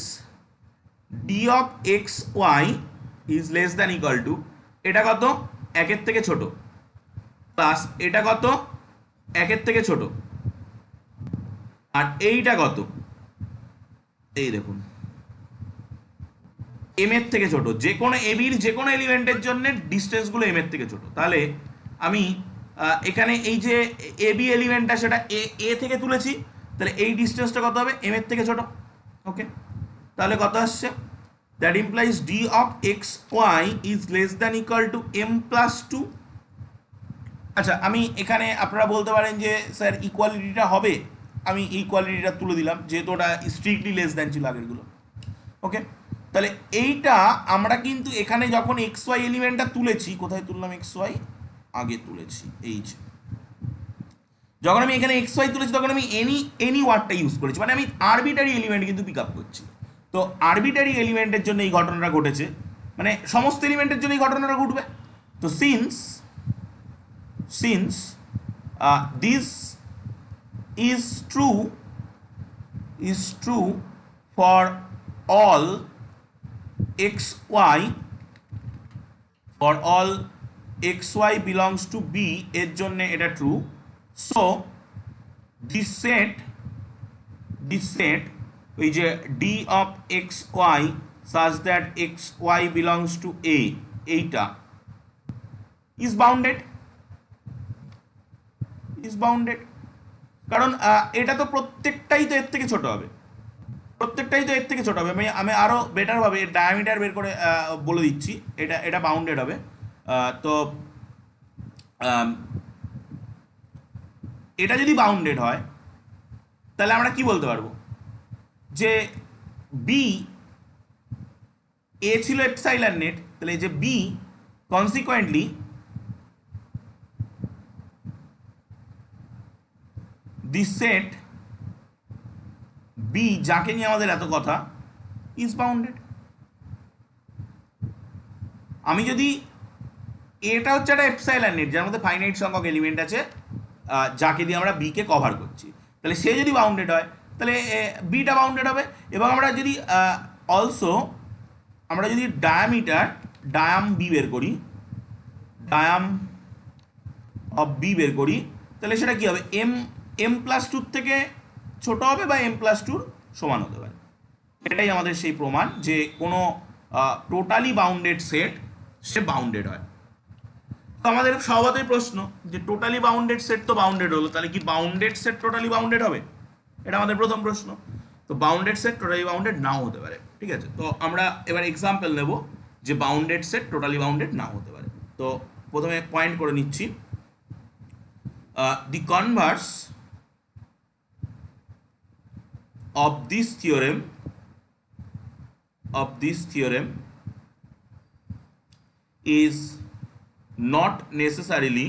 d of x y is less than equal to, এটা কত একের থেকে ছোট, প্লাস এটা কত একের থেকে ছোট, আর এইটা কত, এই দেখুন এম এর থেকে ছোট। যে কোনো এবির যে কোনো এলিমেন্টের জন্য ডিস্টেন্সগুলো এম এর থেকে ছোট। তাহলে আমি এখানে এই যে এ বি এলিমেন্টটা সেটা এ থেকে তুলেছি, তাহলে এই ডিস্টেন্সটা কত হবে এম এর থেকে ছোট। ওকে, তাহলে কত আসছে, that implies d of x y is less than equal to m plus two. আচ্ছা, আমি এখানে আপনারা বলতে পারেন যে স্যার ইকুয়ালিটিটা হবে, আমি ইকুয়ালিটিটা তুলে দিলাম যেহেতু ওটা স্ট্রিক্টলি লেস দ্যান ছিল আগেরগুলো। ওকে, তাহলে এইটা আমরা কিন্তু এখানে যখন এক্স ওয়াই এলিমেন্টটা তুলেছি, কোথায় তুললাম এক্স ওয়াই, আগে তুলেছি এই যে, যখন আমি এখানে এক্স ওয়াই তুলেছি তখন আমি এনি ওয়ার্ডটা ইউজ করেছি, মানে আমি আরবিটারি এলিমেন্ট কিন্তু পিক আপ করছি। তো আরবিটারি এলিমেন্টের জন্য এই ঘটনাটা ঘটেছে, মানে সমস্ত এলিমেন্টের জন্য এই ঘটনাটা ঘটবে। তো since this is true for all xy belongs to B এর জন্য এটা ট্রু। সো this set ওই যে d of xy such that xy belongs to A এইটা is bounded কারণ এটা তো প্রত্যেকটাই তো এর থেকে ছোট হবে, আমি আরও বেটারভাবে এর ডায়ামিটার বের করে বলে দিচ্ছি, এটা বাউন্ডেড হবে। তো এটা যদি বাউন্ডেড হয় তাহলে আমরা কি বলতে পারবো যে বি, এ ছিল এপসাইলন নেট, তাহলে যে b consequently this set b যাকে নিয়ে আমাদের এত কথা ইজ বাউন্ডেড। আমি যদি এটা হচ্ছে একটা এপসাইলন নেট যার মধ্যে ফাইনাইট সংখ্যক এলিমেন্ট আছে যাকে দিয়ে আমরা বিকে কভার করছি, তাহলে সে যদি বাউন্ডেড হয় তাহলে বিটা বাউন্ডেড হবে। এবং আমরা যদি অলসো আমরা যদি ডায়াম বি বের করি, ডায়াম অফ বি বের করি, তাহলে সেটা কি হবে, এম প্লাস টুর থেকে ছোট হবে বা এম প্লাস টুর সমান হতে পারে। এটাই আমাদের সেই প্রমাণ যে কোনো টোটালি বাউন্ডেড সেট সে বাউন্ডেড হয়। তো আমাদের স্বভাবতই প্রশ্ন যে টোটালি বাউন্ডেড সেট তো বাউন্ডেড হলো, তাহলে কি বাউন্ডেড সেট টোটালি বাউন্ডেড হবে? এটা আমাদের প্রথম প্রশ্ন। তো বাউন্ডেড সেট টোটালি বাউন্ডেড নাও হতে পারে, ঠিক আছে। তো আমরা এবার এক্সাম্পল নেব যে বাউন্ডেড সেট টোটালি বাউন্ডেড নাও হতে পারে। তো প্রথমে পয়েন্ট করে নিচ্ছি, the converse of this theorem is not necessarily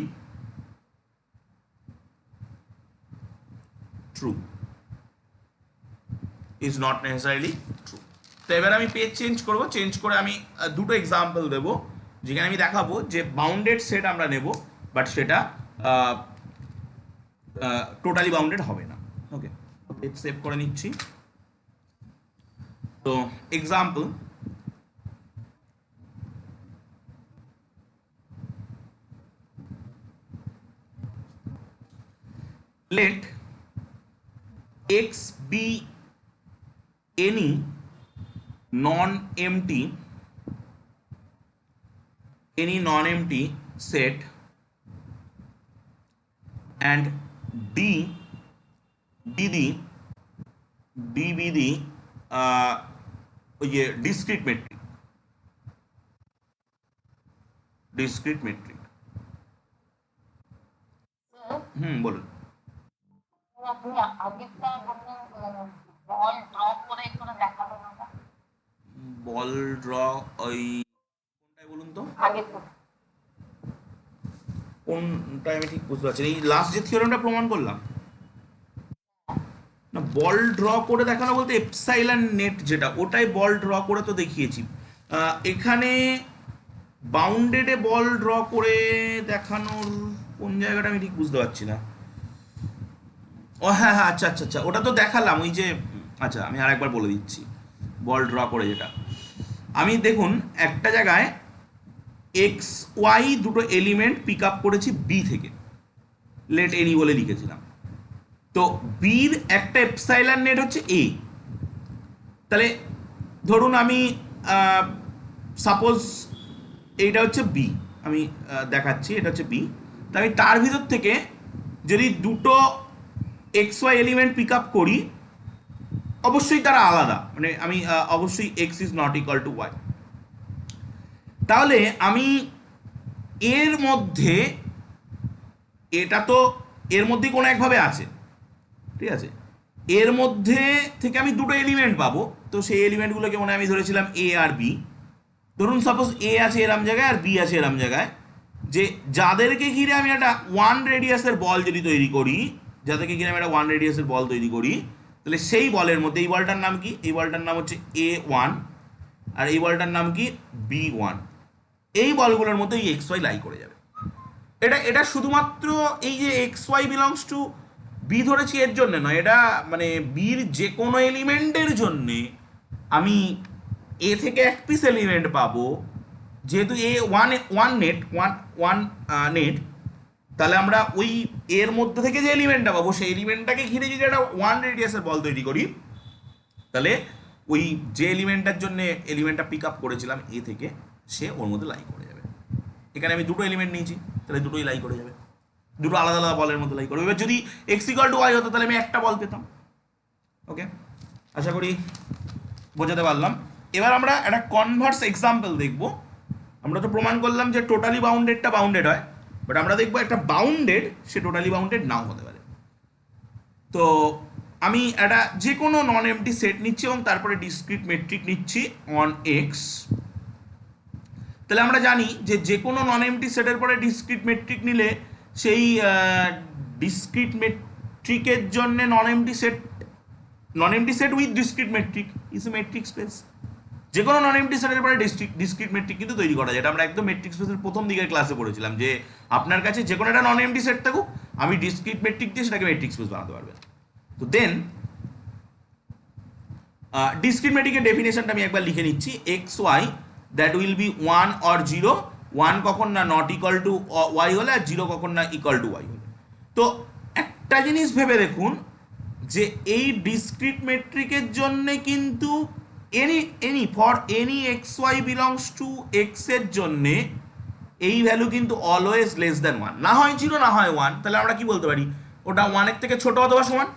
true, is not necessarily true। তো এবার আমি পেজ চেঞ্জ করব, চেঞ্জ করে আমি দুটো এক্সাম্পল দেব যেখানে আমি দেখাবো যে বাউন্ডেড সেট আমরা নেব বাট সেটা টোটালি বাউন্ডেড হবে না। ওকে, পেজ সেভ করে নিচ্ছি। তো example, let x be any non-empty set and d be the discrete metric। বলুন। বল ড্র ওই কোনটাই বলুন তো, কোনটা আমি ঠিক বুঝতে পারছি, এই লাস্ট যে থিওরেমটা প্রমাণ করলাম না, বল ড্র করে দেখানো বলতে এপসাইলন নেট যেটা, ওটাই বল ড্র করে তো দেখিয়েছি। এখানে বাউন্ডেডে বল ড্র করে দেখানোর কোন জায়গাটা আমি ঠিক বুঝতে পারছি না। ও হ্যাঁ হ্যাঁ, আচ্ছা আচ্ছা আচ্ছা, ওটা তো দেখালাম ওই যে, আচ্ছা আমি আরেকবার বলে দিচ্ছি। বল ড্র করে যেটা, আমি দেখুন একটা জায়গায় এক্স ওয়াই দুটো এলিমেন্ট পিক আপ করেছি বি থেকে, লেট এনি বলে লিখেছিলাম। তো বির একটা এপসাইলন নেট হচ্ছে এ। তাহলে ধরুন আমি সাপোজ এইটা হচ্ছে বি, আমি দেখাচ্ছি এটা হচ্ছে বি। তা আমি তার ভিতর থেকে যদি দুটো x y element pick up করি, অবশ্যই তারা আলাদা, মানে আমি অবশ্যই এক্স ইজ নট ইকুয়াল টু ওয়াই। তাহলে আমি এর মধ্যে, এটা তো এর মধ্যে কোনো একভাবে আছে, ঠিক আছে, এর মধ্যে থেকে আমি দুটো এলিমেন্ট পাবো। তো সেই এলিমেন্টগুলোকে মনে আমি ধরেছিলাম এ আর বি। ধরুন সাপোজ এ আছে এরম জায়গায় আর বি আছে এরম জায়গায়, যে যাদেরকে ঘিরে আমি একটা ওয়ান রেডিয়াসের বল যদি তৈরি করি, যাদেরকে ঘিরে আমি একটা ওয়ান রেডিয়াসের বল তৈরি করি, তাহলে সেই বলের মধ্যে এই বলটার নাম কি, এই বলটার নাম হচ্ছে এ ওয়ান, আর এই বলটার নাম কি বি ওয়ান। এই বলগুলোর মধ্যে এই এক্স ওয়াই লাই করে যাবে। এটা শুধুমাত্র এই যে x y belongs to b ধরেছি এর জন্য নয়, এটা মানে বির যে কোনো এলিমেন্টের জন্যে আমি এ থেকে এক পিস এলিমেন্ট পাবো। যেহেতু এ ওয়ান নেট, তাহলে আমরা ওই এর মধ্যে থেকে যে এলিমেন্টটা পাবো সেই এলিমেন্টটাকে ঘিরে যদি একটা ওয়ান রেডিয়াসের বল তৈরি করি, তাহলে ওই যে এলিমেন্টটার জন্য এলিমেন্টটা পিক আপ করেছিলাম এ থেকে, সে ওর মধ্যে লাই করে যাবে। এখানে আমি দুটো এলিমেন্ট নিয়েছি, তাহলে দুটোই লাই করে যাবে, দুটো আলাদা আলাদা বলের মধ্যে লাই করবে। এবার যদি এক্স ইকুয়াল টু ওয়াই হতো তাহলে আমি একটা বল পেতাম। ওকে, আশা করি বোঝাতে পারলাম। এবার আমরা একটা কনভার্স এক্সাম্পল দেখব। আমরা তো প্রমাণ করলাম যে টোটালি বাউন্ডেডটা বাউন্ডেড হয়, বাট আমরা দেখবো একটা বাউন্ডেড সে টোটালি বাউন্ডেড নাও হতে পারে। তো আমি একটা যে কোনো নন এমটি সেট নিচ্ছি এবং তারপরে ডিসক্রিট মেট্রিক নিচ্ছি অন এক্স। তাহলে আমরা জানি যে যে কোনো নন এমটি সেটের পরে ডিসক্রিট মেট্রিক নিলে সেই ডিসক্রিট মেট্রিকের জন্য নন MT set with discrete metric is a metric space. যে কোনো নন এমটি সেটের পরে ডিসক্রিট মেট্রিক কিন্তু তৈরি করা যায়। এটা আমরা একদম মেট্রিক স্পেসের প্রথম দিকের ক্লাসে পড়েছিলাম যে আপনার কাছে যে কোনো একটা নন এমটি সেট থাকুক, আমি ডিসক্রিট মেট্রিক দিয়ে সেটাকে মেট্রিক স্পেস বানাতে পারবেন। তো দেন ডিসক্রিট মেট্রিকের ডেফিনেশনটা আমি একবার লিখে নিচ্ছি, x y that will be 1 or 0 one কখন না নট ইকুয়াল টু ওয়াই হলে, আর জিরো কখন না ইকুয়াল টু ওয়াই হলে। তো একটা জিনিস ভেবে দেখুন যে এই ডিসক্রিট মেট্রিকের জন্যে কিন্তু for any x y belongs to x এর জন্যে এই ভ্যালু কিন্তু অলওয়েজ লেস দ্যান ওয়ান, না হয় জিরো না হয় ওয়ান। তাহলে আমরা কি বলতে পারি, ওটা ওয়ানের থেকে ছোট অথবা সমান।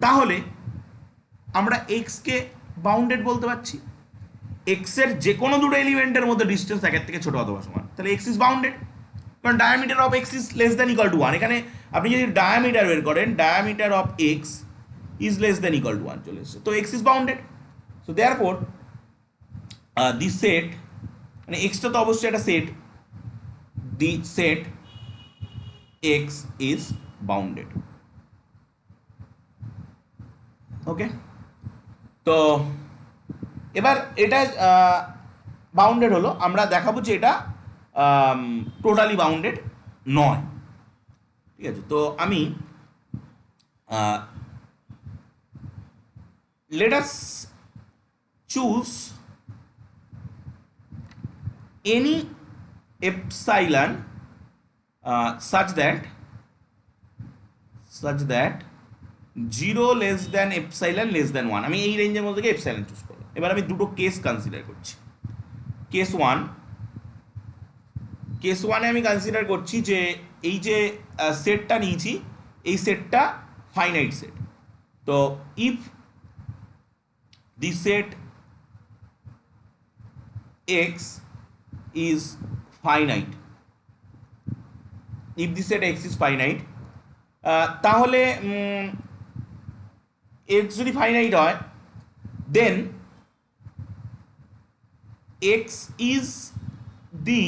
তাহলে আমরা এক্সকে বাউন্ডেড বলতে পারছি। এক্স এর যে কোনো দুটো এলিমেন্টের মধ্যে ডিস্টেন্স একের থেকে ছোট অথবা সমান, তাহলে এক্স ইজ বাউন্ডেড, কারণ diameter of x is less than equal to one. এখানে আপনি যদি ডায়ামিটার বের করেন, diameter of x is less than equal to one চলে এসছে, তো x is bounded. So therefore the set, মানে এক্সটা তো অবশ্যই একটা set, the set x is bounded. Okay, তো এবার এটা বাউন্ডেড হলো, আমরা দেখাবো যে এটা টোটালি বাউন্ডেড নয়। ঠিক আছে, তো আমি let us choose any epsilon such that 0 less than epsilon less than 1। আমি এই রেঞ্জের মধ্যে থেকে এপসাইলন চুজ করলাম। এবার আমি দুটো কেস কনসিডার করছি। কেস ওয়ানে আমি কনসিডার করছি যে এই যে সেটটা নিয়েছি, এই সেটটা ফাইনাইট সেট। তো if the set x is finite, if the set x is finite, তাহলে x যদি ফাইনাইট হয়, then x is the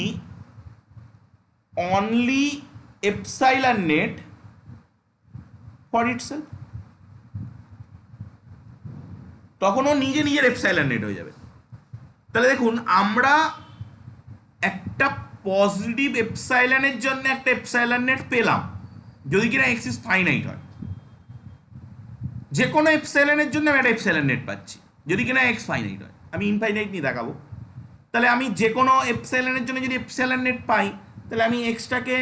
only epsilon net for itself। তখন ও নিজে নিজের এপসাইলন নেট হয়ে যাবে। তাহলে দেখুন, আমরা একটা পজিটিভ এপসাইলনের জন্য একটা এপসাইলন নেট পেলাম যদি কিনা এক্স ইজ ফাইনাইট হয়। যে কোনো এপসাইলনের জন্য আমি একটা এপসাইলন নেট পাচ্ছি যদি কিনা এক্স ফাইনাইট হয়। আমি ইনফাইনাইট নিয়ে দেখাবো। তাহলে আমি যে কোনো এপসাইলনের জন্য যদি এপসাইলন নেট পাই, তাহলে আমি এক্সটাকে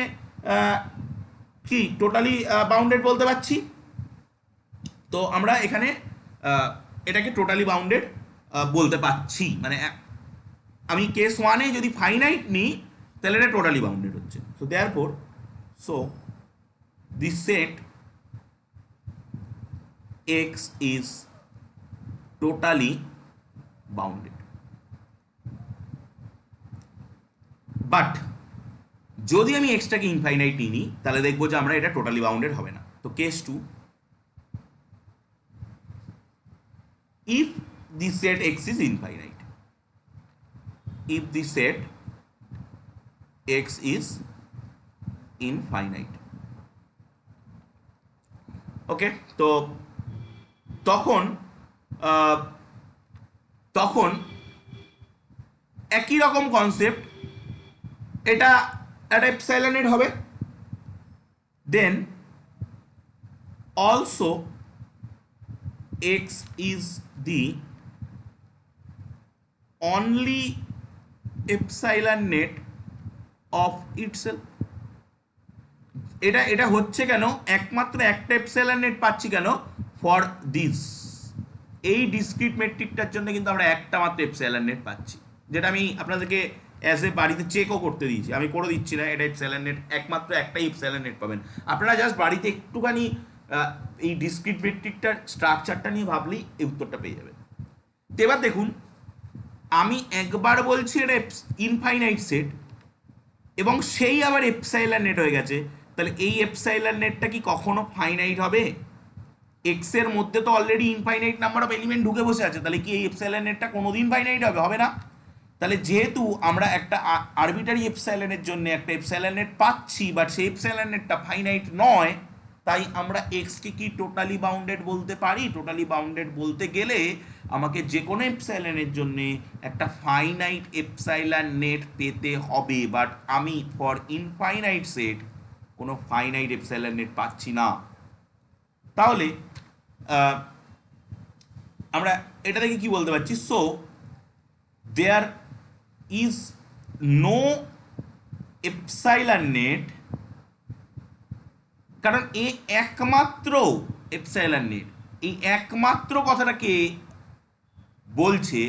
কি টোটালি বাউন্ডেড বলতে পারছি। তো আমরা এখানে এটাকে টোটালি বাউন্ডেড বলতে পারছি, মানে আমি কেস ওয়ানে যদি ফাইনাইট নিই তাহলে এটা টোটালি বাউন্ডেড হচ্ছে। So therefore this set x is totally bounded. But যদি আমি এক্সটাকে ইনফাইনাইট নিই তাহলে দেখবো যে আমরা এটা টোটালি বাউন্ডেড হবে না। তো case two, if the set x is infinite, if the set x is infinite, ওকে। তো তখন একই রকম কনসেপ্ট, এটা একটা এপসাইলন নেট হবে। Then also x is the only epsilon net of itself। এটা হচ্ছে কেন, একমাত্র একটা এপসাইলন নেট পাচ্ছি কেন, ফর দিস, এই ডিসক্রিট মেট্রিকটার জন্য কিন্তু আমরা একটা মাত্র এপসাইলন নেট পাচ্ছি, যেটা আমি আপনাদেরকে অ্যাজ এ বাড়িতে চেকও করতে দিয়েছি। আমি করে দিচ্ছি না, এটা এপসাইলন নেট, একমাত্র একটাই এপসাইলন নেট পাবেন। আপনারা জাস্ট বাড়িতে একটুখানি এই ডিসক্রিট মেট্রিকটার স্ট্রাকচারটা নিয়ে ভাবলেই এই উত্তরটা পেয়ে যাবেন। তো এবার দেখুন, আমি একবার বলছি এটা ইনফাইনাইট সেট এবং সেই আবার এপসাইলন নেট হয়ে গেছে, তাহলে এই এপসাইলন নেটটা কি কখনো ফাইনাইট হবে? এক্স এর মধ্যে তো already infinite number of element ঢুকে বসে আছে, তাহলে কি এই এপসাইলন নেটটা কোনোদিন ফাইনাইট হবে? হবে না। তাহলে যেহেতু আমরা একটা আরবিটারি এপসাইলনের জন্য একটা এপসাইলন নেট পাচ্ছি, বাট সেই এপসাইলন নেটটা ফাইনাইট নয়, তাই আমরা এক্সকে কি টোটালি বাউন্ডেড বলতে পারি? টোটালি বাউন্ডেড বলতে গেলে আমাকে যে কোনো এপসাইলনের জন্য একটা ফাইনাইট এপসাইলন নেট পেতে হবে, বাট আমি ফর ইনফাইনাইট সেট কোনো ফাইনাইট এপসাইলন নেট পাচ্ছি না। তাহলে আমরা এটা থেকে কি বলতে পারছি? So there is no epsilon net, কারণ এই একমাত্র এপসাইলন নেট, এই একমাত্র কথাটাকে বলছে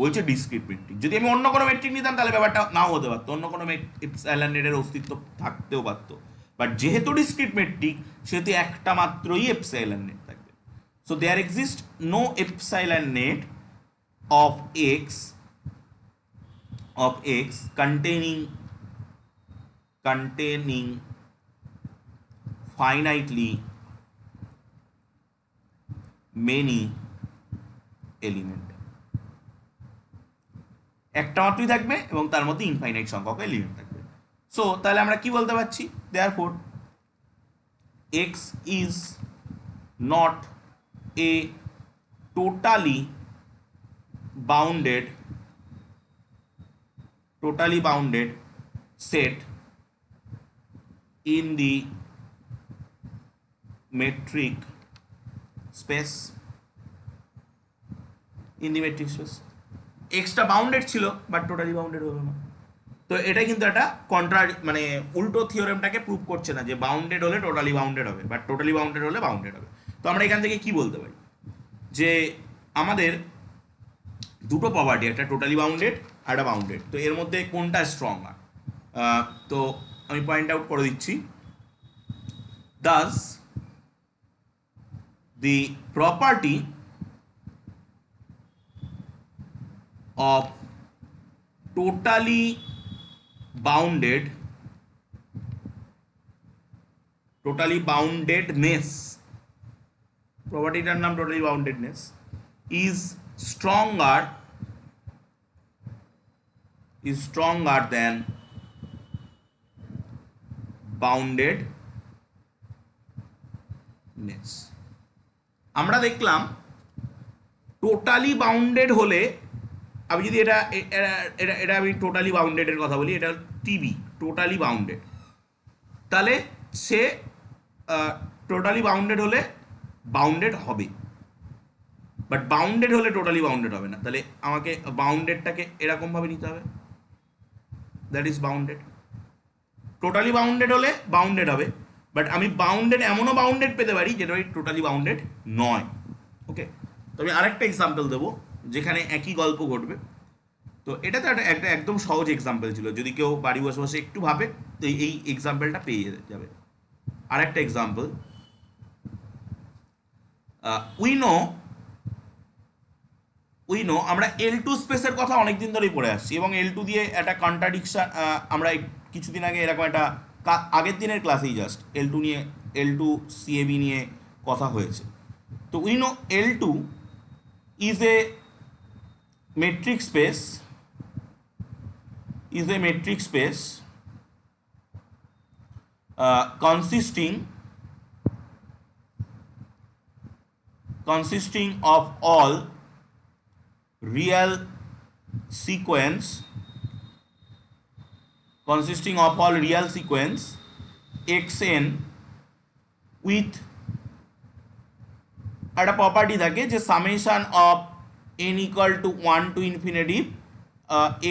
বলছে ডিসক্রিট মেট্রিক। যদি আমি অন্য কোনো মেট্রিক নিতাম তাহলে ব্যাপারটা নাও হতে পারতো, অন্য কোনো এপসাইলন নেটের অস্তিত্ব থাকতেও পারতো, বাট যেহেতু ডিসক্রিট মেট্রিক সেহেতু একটা মাত্রই এপসাইলন নেট থাকবে। So there exist no epsilon net of x containing finitely many element, একটা মাত্রই থাকবে এবং তার মধ্যে ইনফাইনাইট সংখ্যক এলিমেন্ট থাকবে। সো তাহলে আমরা কি বলতে পারছি, therefore x is not a totally bounded set in the metric space, extra bounded ছিল বাট টোটালি বাউন্ডেড হলো না। তো এটা কিন্তু একটা মানে উল্টো থিওরেমটাকে প্রুভ করছে না যে বাউন্ডেড হলে টোটালি বাউন্ডেড হবে, বাট টোটালি বাউন্ডেড হলে বাউন্ডেড হবে। তো আমরা এখান থেকে কি বলতে পারি যে আমাদের দুটো প্রপার্টি, একটা টোটালি বাউন্ডেড আর একটা বাউন্ডেড, তো এর মধ্যে কোনটা স্ট্রং হয়? তো আমি পয়েন্ট আউট করে দিচ্ছি। Das the property of totally boundedness, প্রপার্টিটার নাম totally বাউন্ডেডনেস, is stronger than boundedness। আমরা দেখলাম টোটালি বাউন্ডেড হলে, আমি যদি এটা আমি টোটালি বাউন্ডেডের কথা বলি, এটা টিবি টোটালি বাউন্ডেড, তাহলে সে টোটালি বাউন্ডেড হলে বাউন্ডেড হবে, বাট বাউন্ডেড হলে টোটালি বাউন্ডেড হবে না। তাহলে আমাকে বাউন্ডেডটাকে এরকমভাবে নিতে হবে, that is bounded. Totally bounded হলে বাউন্ডেড হবে, বাট আমি বাউন্ডেড এমনও বাউন্ডেড পেতে পারি যেটা টোটালি বাউন্ডেড নয়। ওকে, তো আমি আরেকটা এক্সাম্পল দেবো যেখানে একই গল্প ঘটবে। তো এটা তো একটা একদম সহজ এক্সাম্পল ছিল, যদি কেউ বাড়ি বসে বসে একটু ভাবে তো এই এক্সাম্পলটা পেয়ে যাবে। আরেকটা এক্সাম্পল, উই নো আমরা L2 স্পেসের কথা অনেকদিন ধরেই পড়ে আসছি, এবং L2 দিয়ে একটা কন্ট্রাডিকশন আমরা কিছুদিন আগে এরকম একটা আগের দিনের ক্লাসেই জাস্ট L2 CAB নিয়ে কথা হয়েছে। তো we know L2 is a metric space consisting of all real sequence xn with একটা প্রপার্টি থাকে যে summation of n equal to 1 to infinity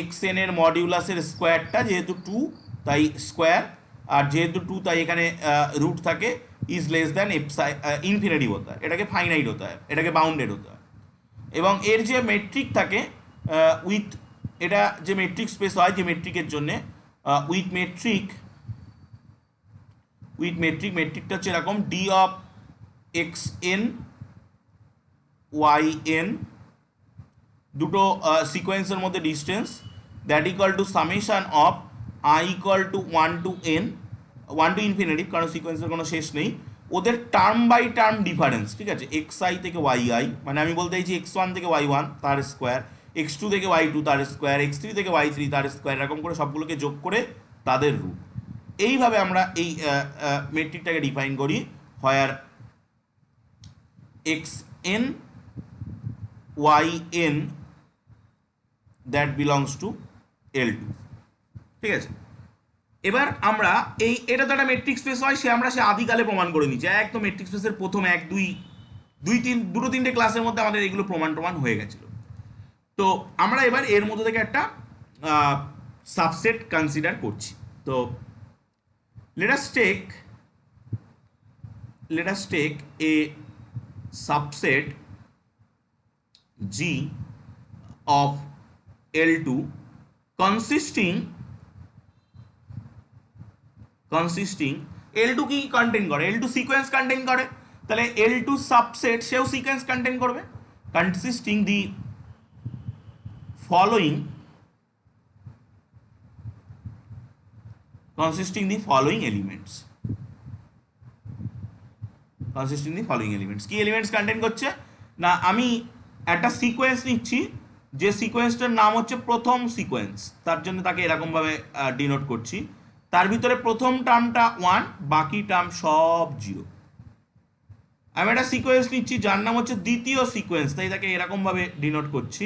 xn এর মডিউলাসের স্কোয়ারটা যেহেতু 2 তাই স্কোয়ার, আর যেহেতু 2 তাই এখানে রুট থাকে, ইজ লেস দ্যান ইনফিনিটি হতে হয়, এটাকে ফাইনাইট হতে হয়, এটাকে বাউন্ডেড হতে হয়। এবং এর যে মেট্রিক থাকে উইথ, এটা যে মেট্রিক স্পেস হয় যে মেট্রিকের জন্যে উইথ মেট্রিকটা হচ্ছে এরকম d of x n y n, দুটো সিকোয়েন্সের মধ্যে distance, that equal to summation of i equal to 1 to n 1 to infinity, কারণ সিকোয়েন্সের কোনো শেষ নেই, ওদের টার্ম বাই টার্ম ডিফারেন্স, ঠিক আছে, xi থেকে yi, মানে আমি বলতে চাইছি x1 থেকে y1 তার স্কোয়ার, x2 থেকে y2 তার স্কোয়ার, x3 থেকে y3 তার স্কোয়ার, এরকম করে সবগুলোকে যোগ করে তাদের রুট। এইভাবে আমরা এই মেট্রিকটাকে ডিফাইন করি, হোয়ার xn yn that belongs to L2, ঠিক আছে। এবার আমরা এটা তো একটা মেট্রিক স্পেস হয়, আমরা আদিকালে প্রমাণ করে নিচ্ছি, একদম মেট্রিক স্পেসের প্রথম 2-3 ক্লাসের মধ্যে আমাদের এগুলো প্রমাণ হয়ে গেছিল। তো আমরা এবার এর মধ্যে থেকে একটা সাবসেট কনসিডার করছি। তো let us take a subset G of L2 consisting L2 কি কন্টেইন করে? L2 সিকোয়েন্স কন্টেইন করে, তাহলে L2 সাবসেট সেও সিকোয়েন্স কন্টেইন করবে, consisting the following elements, কি এলিমেন্টস কন্টেইন করছে না, আমি একটা সিকোয়েন্স নিচ্ছি, যে সিকোয়েন্সটার নাম হচ্ছে প্রথম সিকোয়েন্স, তার জন্য তাকে এরকমভাবে ডিনোট করছি, তার ভিতরে প্রথম টার্মটা 1, বাকি টার্ম সব 0। আমি একটা সিকোয়েন্স নিচ্ছি যার নাম হচ্ছে দ্বিতীয় সিকোয়েন্স, তাই তাকে এরকমভাবে ডিনোট করছি,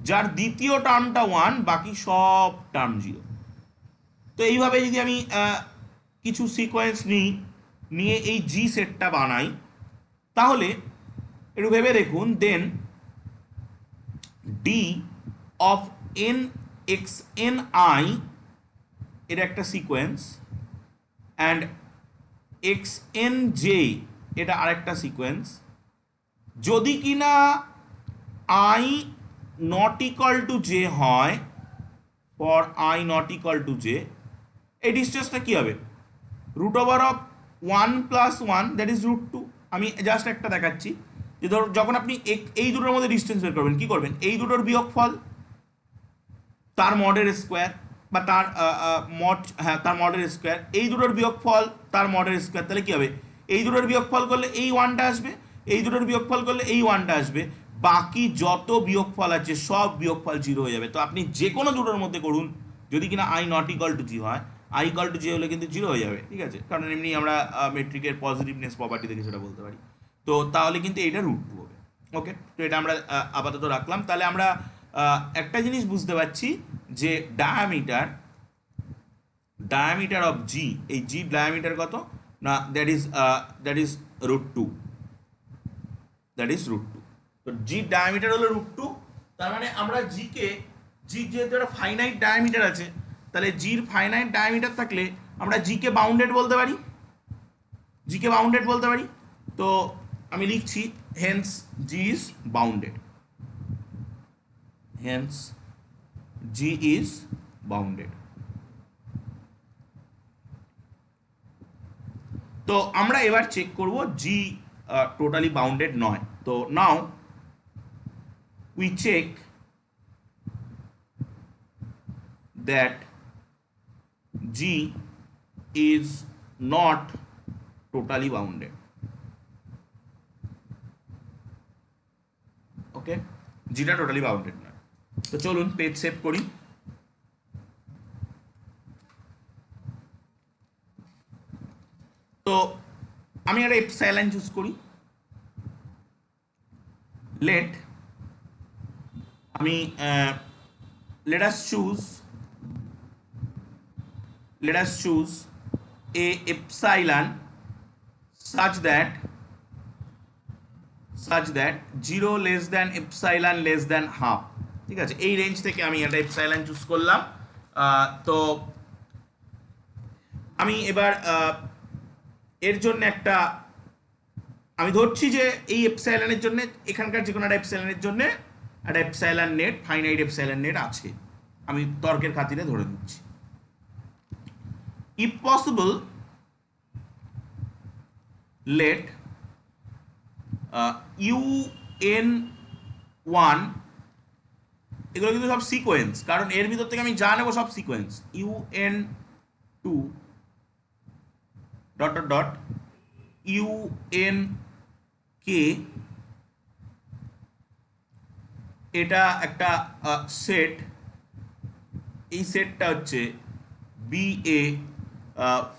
যার দ্বিতীয় টার্মটা 1, বাকি সব টার্ম 0। তো এইভাবে যদি আমি কিছু সিকোয়েন্স নিয়ে এই জি সেটটা বানাই, তাহলে একটু ভেবে দেখুন, then d of n x n i এর একটা sequence, and x n j এটা আরেকটা সিকোয়েন্স, যদি কিনা i not equal to j হয়, for i not equal to j, এই ডিস্টেন্সটা কী হবে? Root over of 1 + 1 that is √2। আমি জাস্ট একটা দেখাচ্ছি যে ধর, যখন আপনি এই দুটোর মধ্যে ডিস্টেন্স বের করবেন, কী করবেন? এই দুটোর বিয়োগফল তার মডের স্কোয়ার, বা তার তার মডের স্কোয়ার, এই দুটোর বিয়োগফল তার মডের স্কোয়ার, তাহলে কী হবে? এই দুটোর বিয়োগফল করলে এই 1টা আসবে, এই দুটোর বিয়োগফল করলে এই 1টা আসবে, বাকি যত বিয়োগফল আছে সব বিয়োগফল 0 হয়ে যাবে। তো আপনি যে কোনো দুটোর মধ্যে করুন, যদি কিনা আই নট ইকুয়াল টু জি হয়, আই ইকুয়াল টু জি হলে কিন্তু 0 হয়ে যাবে, ঠিক আছে? কারণ এমনি আমরা মেট্রিকের পজিটিভনেস প্রপার্টি থেকে সেটা বলতে পারি। তো তাহলে কিন্তু এইটা √2 হবে। ওকে, তো এটা আমরা আপাতত রাখলাম। তাহলে আমরা একটা জিনিস বুঝতে পারছি যে ডায়ামিটার অফ জি, এই জি ডায়ামিটার কত না, দ্যাট ইজ √2, তো জি ডায়ামিটার হলো √2। তার মানে আমরা জি যেহেতু একটা ফাইনাইট ডায়ামিটার আছে, তাহলে জির ফাইনাইট ডায়ামিটার থাকলে আমরা জিকে বাউন্ডেড বলতে পারি, তো আমি লিখছি হেন্স জি ইজ বাউন্ডেড, তো আমরা এবার চেক করব জি টোটালি বাউন্ডেড নয়। তো now we check that g is not totally bounded. Okay, জিটা টোটালি বাউন্ডেড নয়। তো চলুন পেজ সেভ করি। তো আমি একটা এপসাইলন চুজ করি, let us choose a epsilon such that 0 less than epsilon less than half, ঠিক আছে? এই রেঞ্জ থেকে আমি একটা এপসাইলন চুজ করলাম। তো আমি এবার এর জন্য আমি ধরছি যে এই এপসাইলনের জন্য, এখানকার যে কোনো একটা এপসাইলনের জন্য একটা epsilon net, finite epsilon net আছে, আমি তর্কের খাতিরে ধরে নিচ্ছি। ইফ পসিবল লেট UN1, এগুলো কিন্তু সব সিকোয়েন্স, কারণ এর ভিতর থেকে আমি যা নেবো সব সিকোয়েন্স, UN2 ... UNK, এটা একটা সেট, এই সেটটা হচ্ছে BA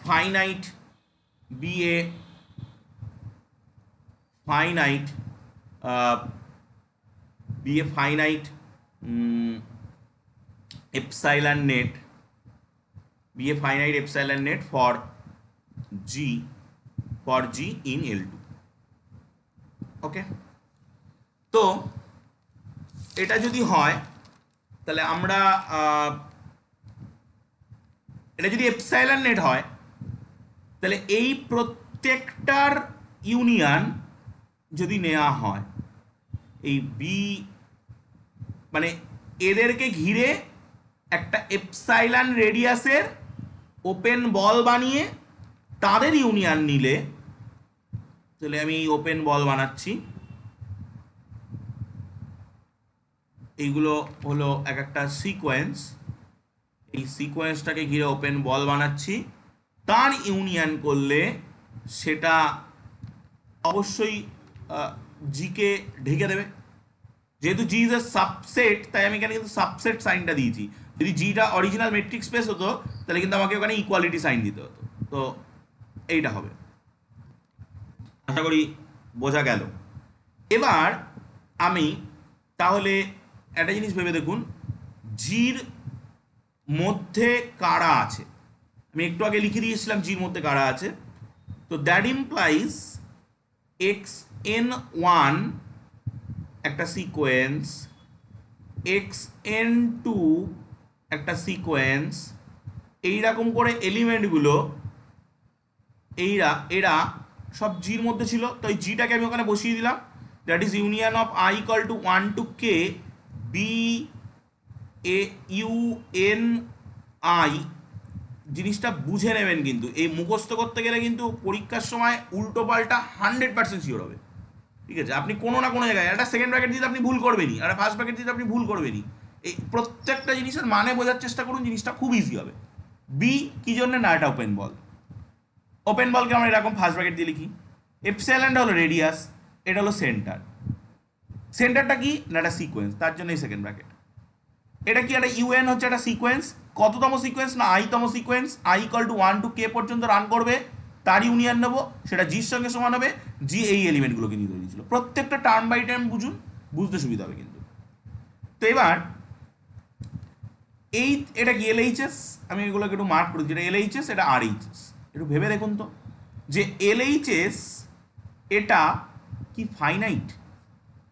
finite epsilon net for G in L2। ওকে, তো এটা যদি হয় তাহলে আমরা এটা যদি এপসাইলন নেট হয় তাহলে এই প্রত্যেকটার ইউনিয়ন যদি নেওয়া হয়, এই বি মানে এদেরকে ঘিরে একটা এপসাইলন রেডিয়াসের ওপেন বল বানিয়ে তাদের ইউনিয়ন নিলে, তাহলে আমি এই ওপেন বল বানাচ্ছি, এইগুলো হলো এক একটা সিকোয়েন্স, এই সিকোয়েন্সটাকে ঘিরে ওপেন বল বানাচ্ছি, তার ইউনিয়ন করলে সেটা অবশ্যই জিকে ঢেকে দেবে। যেহেতু জি ইজ এ সাবসেট, তাই আমি এখানে কিন্তু সাবসেট সাইনটা দিয়েছি। যদি জিটা অরিজিনাল মেট্রিক স্পেস হতো তাহলে কিন্তু আমাকে ওখানে ইকুয়ালিটি সাইন দিতে হতো। তো এইটা হবে, আশা করি বোঝা গেল। এবার আমি তাহলে একটা জিনিস ভেবে দেখুন, জির মধ্যে কারা আছে, আমি একটু আগে লিখে দিয়েছিলাম জির মধ্যে কারা আছে। তো that implies x N one একটা সিকোয়েন্স, এক্স এন টু একটা সিকোয়েন্স, এইরকম করে এলিমেন্টগুলো এরা সব জির মধ্যে ছিল। তো এই জিটাকে আমি ওখানে বসিয়ে দিলাম, that is union of i equal to 1 to k b a u n i. জিনিসটা বুঝে নেবেন, কিন্তু এই মুখস্থ করতে গেলে কিন্তু পরীক্ষার সময় উল্টো পাল্টা 100% শিওর হবে, ঠিক আছে? আপনি কোনো না কোনো জায়গায় একটা সেকেন্ড ব্র্যাকেট দিতে আপনি ভুল করবেনই, একটা ফার্স্ট ব্র্যাকেট দিতে আপনি ভুল করবেনই। এই প্রত্যেকটা জিনিসের মানে বোঝার চেষ্টা করুন, জিনিসটা খুব ইজি হবে। বি কি জন্য না, এটা ওপেন বল। ওপেন বলকে আমরা এরকম ফার্স্ট ব্র্যাকেট দিয়ে লিখি। এপসাইলনটা হলো রেডিয়াস, এটা হলো সেন্টার। সেন্টারটা কি না, একটা সিকোয়েন্স, তার জন্য এই সেকেন্ড ব্র্যাকেট। এটা কি, একটা ইউএন হচ্ছে একটা সিকোয়েন্স, কততম সিকোয়েন্স না আইতম sequence, i equal to 1 to k পর্যন্ত রান করবে, তার ইউনিয়ন নেবো, সেটা জির সঙ্গে সমান হবে। জি এই এলিমেন্টগুলোকে নিয়ে তৈরি ছিল। প্রত্যেকটা টার্ম বাই টার্ম বুঝুন, বুঝতে সুবিধা হবে কিন্তু। তো এবার এটা কি এলএইচএস, আমি এগুলোকে একটু মার্ক করে দিচ্ছি, এটা এলএইচএস, এটা আরএইচএস। একটু ভেবে দেখুন তো, যে এলএইচএস এটা কি ফাইনাইট,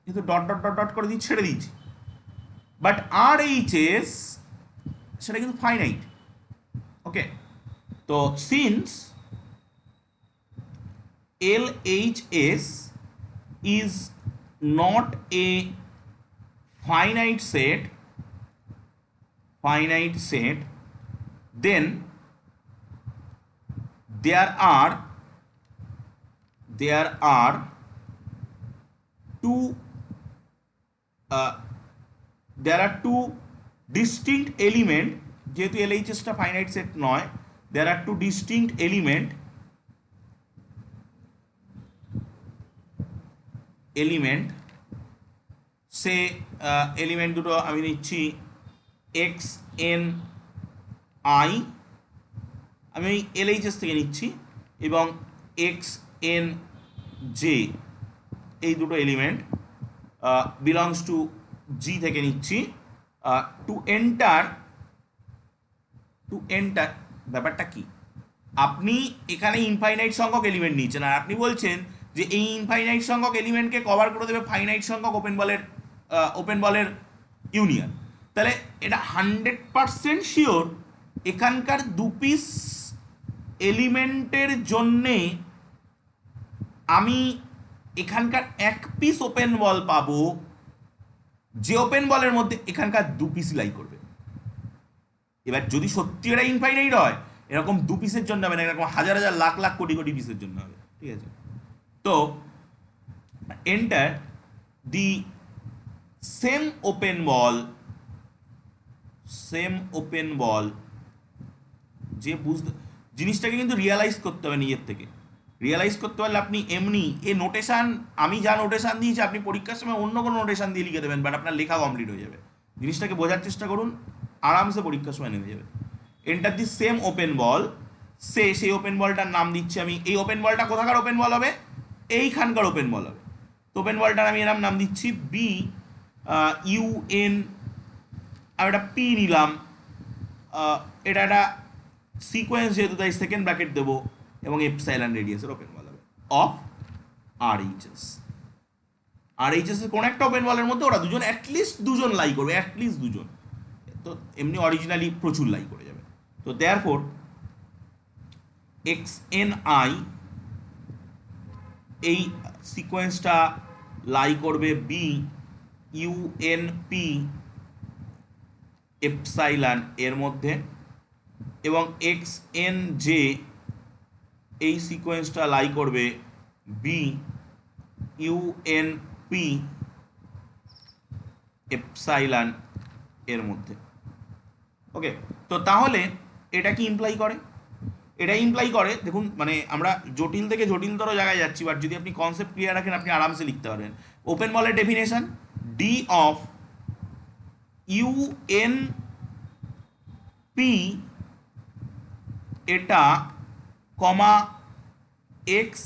কিন্তু ডট ডট ডট ডট করে দিয়ে ছেড়ে দিয়েছি, বাট আরএইচএস সেটা কিন্তু ফাইনাইট। ওকে, তো since LHS is not a finite set, then there are two distinct element, যেহেতু LHS টা finite set নয়, there are two distinct element say element দুটো আমি নিচ্ছি এক্স এন আই, আমি ওই এলএইচএস থেকে নিচ্ছি, এবং এক্স এন জে, এই দুটো এলিমেন্ট বিলংস টু জি থেকে নিচ্ছি। টু এন্টার ব্যাপারটা কি, আপনি এখানে ইনফাইনাইট সংখ্যক এলিমেন্ট নিচ্ছেন, আর আপনি বলছেন যে এই ইনফাইনাইট সংখ্যক এলিমেন্টকে কভার করে দেবে ফাইনাইট সংখ্যক ওপেন বলের ইউনিয়ন। তাহলে এটা 100% শিওর এখানকার 2 পিস এলিমেন্টের জন্যে আমি এখানকার 1 পিস ওপেন বল পাবো, যে ওপেন বলের মধ্যে এখানকার 2 পিস লাই করবে। এবার যদি সত্যি এটা ইনফাইনাইট হয়, এরকম 2 পিসের জন্য হবে না, এরকম হাজার হাজার লাখ লাখ কোটি কোটি পিসের জন্য হবে, ঠিক আছে? তো enter the same open ball, যে বুঝতে জিনিসটাকে কিন্তু রিয়ালাইজ করতে হবে, নিজের থেকে রিয়ালাইজ করতে পারলে আপনি এমনি এ নোটেশান, আমি যা নোটেশান দিয়েছি আপনি পরীক্ষার সময় অন্য কোনো নোটেশান দিয়ে লিখে দেবেন, বাট আপনার লেখা কমপ্লিট হয়ে যাবে। জিনিসটাকে বোঝার চেষ্টা করুন, আরামসে পরীক্ষার সময় নেমে যাবে। Enter the same open ball, সেই ওপেন বলটার নাম দিচ্ছি আমি। এই ওপেন বলটা কোথাকার ওপেন বল হবে, এইখানকার ওপেন বল হবে। তো ওপেন বলটার আমি এরম নাম দিচ্ছি বি ইউএন, আমি একটা পি নিলাম, এটা একটা সিকোয়েন্স যেহেতু তাই সেকেন্ড ব্র্যাকেট দেবো, এবং এপসাইলন রেডিয়াসের ওপেন বল হবে অফ আরএইচএস। আরএইচএস এর কোন একটা ওপেন বলের মধ্যে ওরা দুজন অ্যাটলিস্ট লাই করবে, অ্যাটলিস্ট দুজন। তো এমনি অরিজিনালি প্রচুর লাই করে যাবে। তো দেয়ারফোর এক্স এন আই, এই সিকোয়েন্সটা লাই করবে b u n p epsilon এর মধ্যে, এবং এক্স এন জে এই সিকোয়েন্সটা লাই করবে b u n p epsilon এর মধ্যে। ওকে, তো তাহলে এটা কি ইমপ্লাই করে? এটা ইমপ্লাই করে, দেখুন মানে আমরা জটিল থেকে জটিলতর জায়গায় যাচ্ছি, বাট যদি আপনি কনসেপ্ট ক্লিয়ার রাখেন আপনি আরামসে লিখতে পারবেন। ওপেন বলের definition, D of u n P এটা কমা এক্স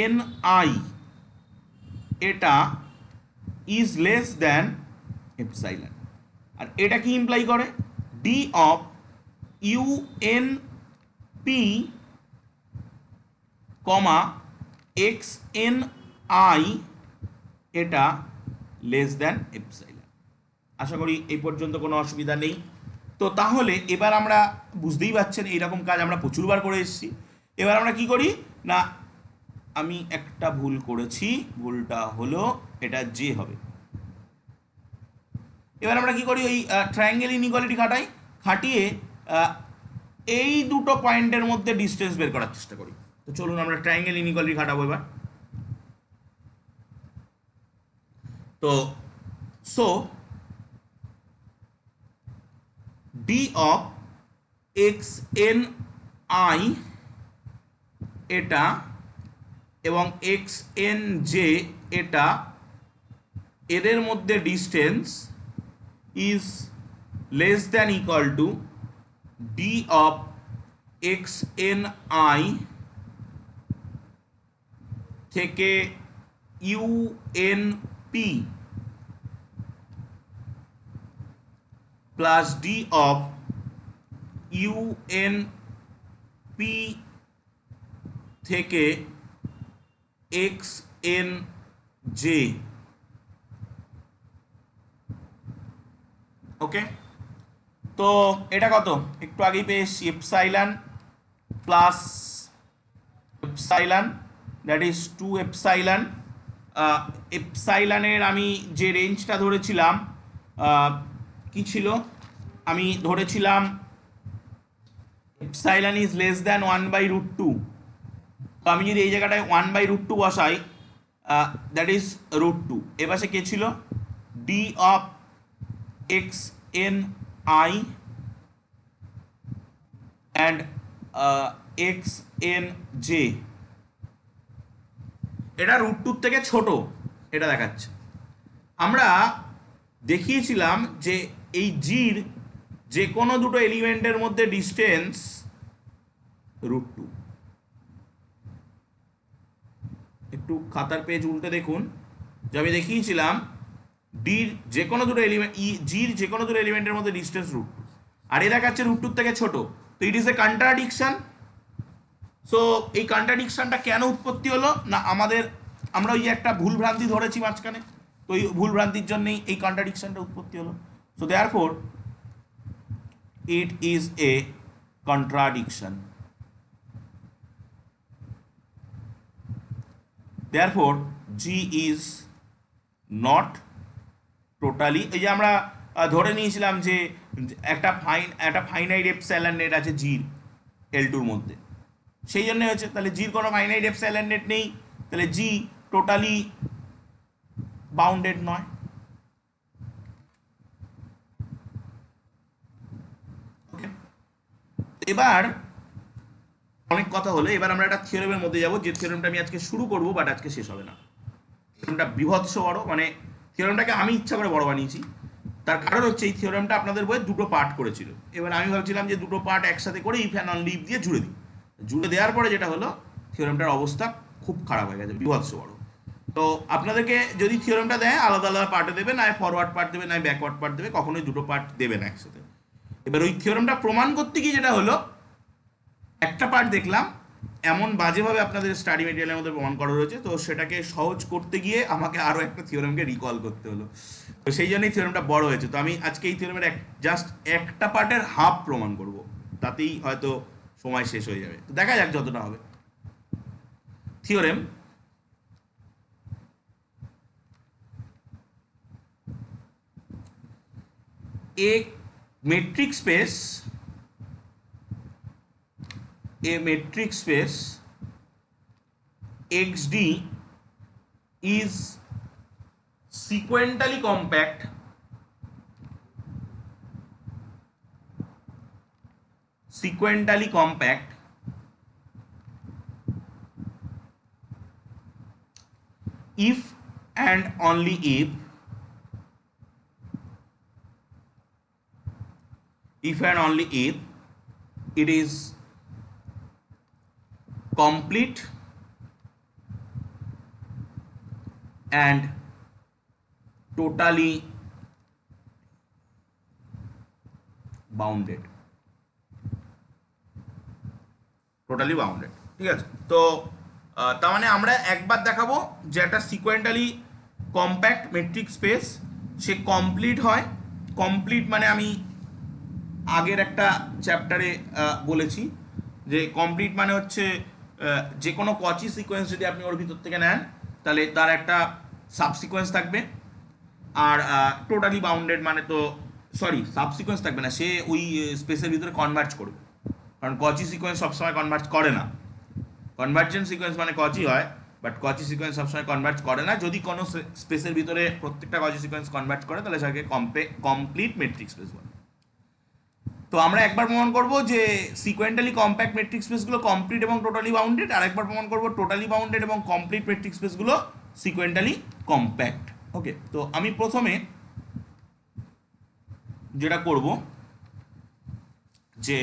এন আই এটা ইজ লেস দ্যান এপসাইলন। আর এটা কি ইমপ্লাই করে? D of u n P comma x n i এটা লেস দ্যান এপসাইলন। আশা করি এই পর্যন্ত কোনো অসুবিধা নেই। তো তাহলে এবার আমরা বুঝতেই পারছেন এইরকম কাজ আমরা প্রচুরবার করে এসেছি। এবার আমরা কি করি না, আমি একটা ভুল করেছি, ভুলটা হলো এটা যে হবে। এবার আমরা কি করি, ওই ট্রায়াঙ্গেল ইনইকুয়ালিটি খাটাই, খাটিয়ে এই দুটো পয়েন্টের মধ্যে ডিস্টেন্স বের করার চেষ্টা করি। তো চলুন আমরা ট্রায়াঙ্গেল ইনইকুয়ালিটি খাটাবো এবার। তো so d of x n i এটা এবং এক্স এন জে এটা, এদের মধ্যে distance is less than equal to d of x n i থেকে u n p plus d of u n p থেকে এক্স এন জে। ওকে, তো এটা কত একটু আগেই পেয়ে এসছি, epsilon plus epsilon that is 2 epsilon. এপসাইলনের আমি যে রেঞ্জটা ধরেছিলাম কি ছিল, আমি ধরেছিলাম এপসাইলন ইজ লেস দ্যান 1/√2। তো আমি যদি এই জায়গাটায় 1/√2 বসাই, দ্যাট ইজ √2। এপাশে কে ছিল, D of x n I and x n j, এটা √2 থেকে ছোট, এটা দেখাচ্ছে। আমরা দেখিয়েছিলাম যে এই জির যে কোনো দুটো এলিমেন্টের মধ্যে ডিস্টেন্স √2। একটু খাতার পেজ উল্টে দেখুন, যে আমি দেখিয়েছিলাম ডির যে কোনো দুটো এলিমেন্ট, জির যে কোনো দুটো এলিমেন্টের মধ্যে ডিস্টেন্স √2, আর এ দেখাচ্ছে √2 থেকে ছোট। তো ইট ইজ এ কন্ট্রাডিকশন। সো এই কন্ট্রাডিকশনটা কেন উৎপত্তি হলো না, আমরা ওই একটা ভুল ভ্রান্তি ধরেছি মাঝখানে, তো এই ভুল ভ্রান্তির জন্যই এই কন্ট্রাডিকশনটা উৎপত্তি হলো। So therefore it is A contradiction. Therefore G is not totally, এই যে আমরা ধরে নিয়েছিলাম যে একটা ফাইনাইট এপসাইলন নেট আছে জির L2 মধ্যে, সেই জন্য হচ্ছে, তাহলে জির কোনো ফাইনাইট এপসাইলন নেট নেই, তাহলে জি টোটালি বাউন্ডেড নয়। এবার অনেক কথা হলো, এবার আমরা একটা থিওরেমের মধ্যে যাব, যে থিওরেমটা আমি আজকে শুরু করব বাট আজকে শেষ হবে না। থিওরেমটা বিভৎস বড়, মানে থিওরেমটাকে আমি ইচ্ছা করে বড় বানিয়েছি। তার কারণ হচ্ছে এই থিওরেমটা আপনাদের বইয়ে দুটো পার্ট করেছিল। এবার আমি ভাবছিলাম যে দুটো পার্ট একসাথে করে ইফ অ্যান্ড অনলি ইফ দিয়ে জুড়ে দিই। জুড়ে দেওয়ার পরে যেটা হলো, থিওরেমটার অবস্থা খুব খারাপ হয়ে গেছে, বিভৎস বড়। তো আপনাদেরকে যদি থিওরেমটা দেয় আলাদা আলাদা পার্টে দেবে, না ফরওয়ার্ড পার্ট দেবে, না ব্যাকওয়ার্ড পার্ট দেবে, কখনোই দুটো পার্ট দেবে না একসাথে। এবার ওই থিওরেমটা প্রমাণ করতে গিয়ে যেটা হলো, একটা পার্ট দেখলাম এমন বাজেভাবে আপনাদের স্টাডি মেটেরিয়ালের মধ্যে প্রমাণ করা রয়েছে, তো সেটাকে সহজ করতে গিয়ে আমাকে আরও একটা থিওরেমকে রিকল করতে হলো। তো সেই জন্যই থিওরেমটা বড় হয়েছে। তো আমি আজকে এই থিওরেমের জাস্ট একটা পার্টের হাফ প্রমাণ করব, তাতেই হয়তো সময় শেষ হয়ে যাবে। তো দেখা যাক যতটা হবে। Theorem, a metric space xd is sequentially compact if and only if it is complete and totally bounded, ঠিক আছে। তো তার মানে আমরা একবার দেখাবো যে একটা সিকোয়েন্টালি কম্প্যাক্ট মেট্রিক স্পেস সে কমপ্লিট হয়। কমপ্লিট মানে আমি আগের একটা চ্যাপ্টারে বলেছি যে কমপ্লিট মানে হচ্ছে যে কোনো কচি সিকোয়েন্স যদি আপনি ওর ভিতর থেকে নেন তাহলে তার একটা সাবসিকোয়েন্স থাকবে। আর টোটালি বাউন্ডেড মানে তো সরি সাবসিকোয়েন্স থাকবে না, সে ওই স্পেসের ভিতরে কনভার্জ করবে, কারণ কচি সিকোয়েন্স সবসময় কনভার্জ করে না। কনভার্জেন্ট সিকোয়েন্স মানে কচি হয়, বাট কচি সিকোয়েন্স সবসময় কনভার্জ করে না। যদি কোনো স্পেসের ভিতরে প্রত্যেকটা কচি সিকোয়েন্স কনভার্জ করে তাহলে সেটাকে কমপ্লিট মেট্রিক স্পেস বলে। তো আমরা একবার প্রমাণ করব যে সিকোয়েন্টালি কম্প্যাক্ট মেট্রিক স্পেসগুলো কমপ্লিট এবং টোটালি বাউন্ডেড, আর একবার প্রমাণ করব টোটালি বাউন্ডেড এবং কমপ্লিট মেট্রিক স্পেসগুলো সিকোয়েন্টালি কম্প্যাক্ট। ওকে, তো আমি প্রথমে যেটা করব যে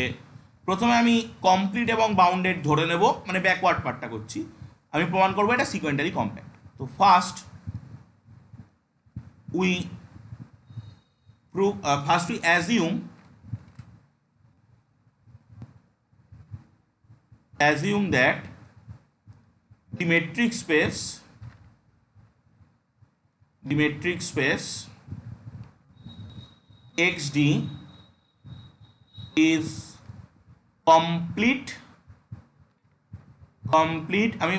প্রথমে আমি কমপ্লিট এবং বাউন্ডেড ধরে নেব, মানে ব্যাকওয়ার্ড পার্টটা করছি। আমি প্রমাণ করব এটা সিকোয়েন্টালি কম্প্যাক্ট। তো first we assume that the metric space xd is complete আমি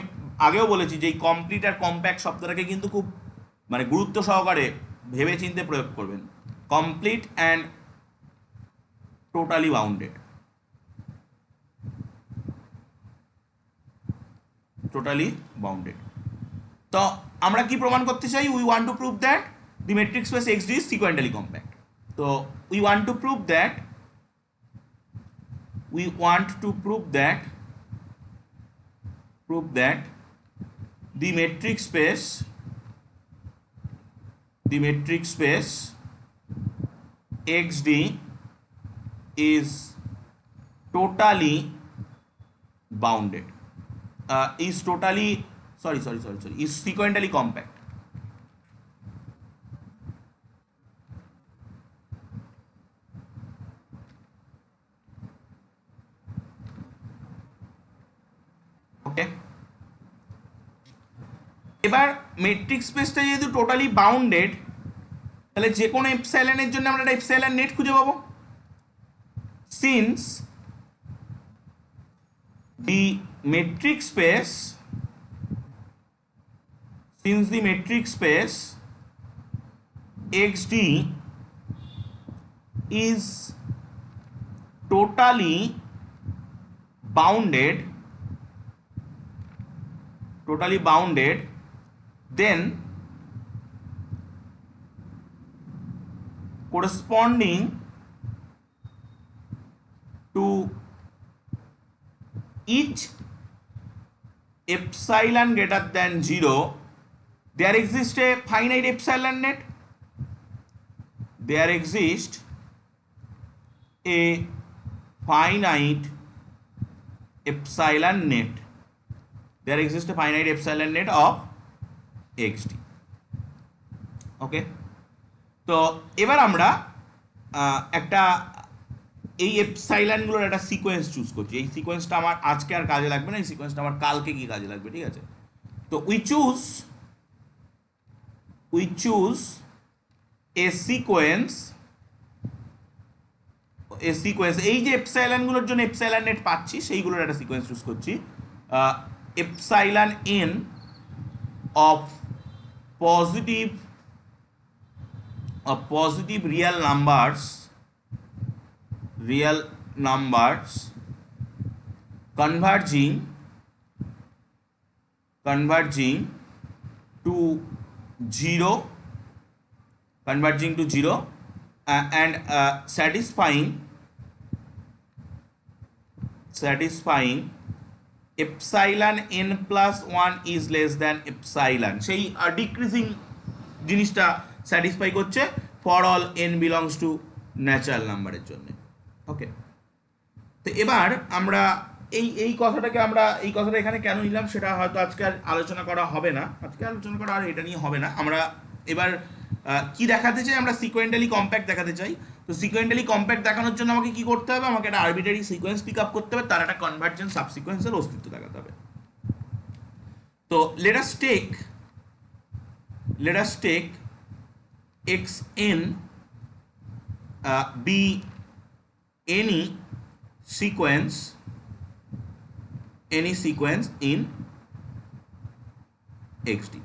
আগেও বলেছি যে এই কমপ্লিট আর কম্প্যাক্ট শব্দটাকে কিন্তু খুব মানে গুরুত্ব সহকারে ভেবে চিন্তে প্রয়োগ করবেন। কমপ্লিট অ্যান্ড টোটালি বাউন্ডেড, তো আমরা কি প্রমাণ করতে চাই? We want to prove that the metric space xd is sequentially compact. তো we want to prove that the metric space xd is totally bounded, is sequentially compact. ওকে, এবার মেট্রিক স্পেসটা যেহেতু টোটালি বাউন্ডেড, তাহলে যে কোনো এপসাইলনের জন্য আমরা একটা এপসাইলন নেট খুঁজে পাবো। Since the metric space xd is totally bounded, then corresponding to each epsilon greater than 0 there exists a finite epsilon net. There exists a finite epsilon net. There exists a finite epsilon net of xd. ওকে, তো এবার আমরা একটা এই এপসাইলনগুলোর একটা সিকোয়েন্স চুজ করছি। এই সিকোয়েন্সটা আমার আজকে আর কাজে লাগবে না, এই সিকোয়েন্সটা আমার কালকে কি কাজে লাগবে, ঠিক আছে? তো we choose a sequence sequence, এই যে এপসাইলনগুলোর জন্য এপসাইলন নেট পাচ্ছি সেইগুলোর একটা সিকোয়েন্স চুজ করছি। Epsilon N of positive real numbers converging to zero, and satisfying epsilon n plus 1 is less than epsilon, সেই ডিক্রিজিং জিনিসটা স্যাটিসফাই করছে for all n belongs to natural নাম্বারের জন্য। ওকে, তো এবার আমরা এই কথাটা এখানে কেন নিলাম সেটা হয়তো আজকে আর আলোচনা করা হবে না, আর এটা নিয়ে হবে না। আমরা এবার কি দেখাতে চাই, আমরা সিকোয়েন্টালি কম্প্যাক্ট দেখাতে চাই। তো সিকোয়েন্টালি কম্প্যাক্ট দেখানোর জন্য আমাকে কি করতে হবে, আমাকে একটা আরবিটারি সিকোয়েন্স পিক আপ করতে হবে, তার একটা কনভার্জেন্ট সাবসিকোয়েন্সের অস্তিত্ব দেখাতে হবে। তো let us take xn be any sequence in xd।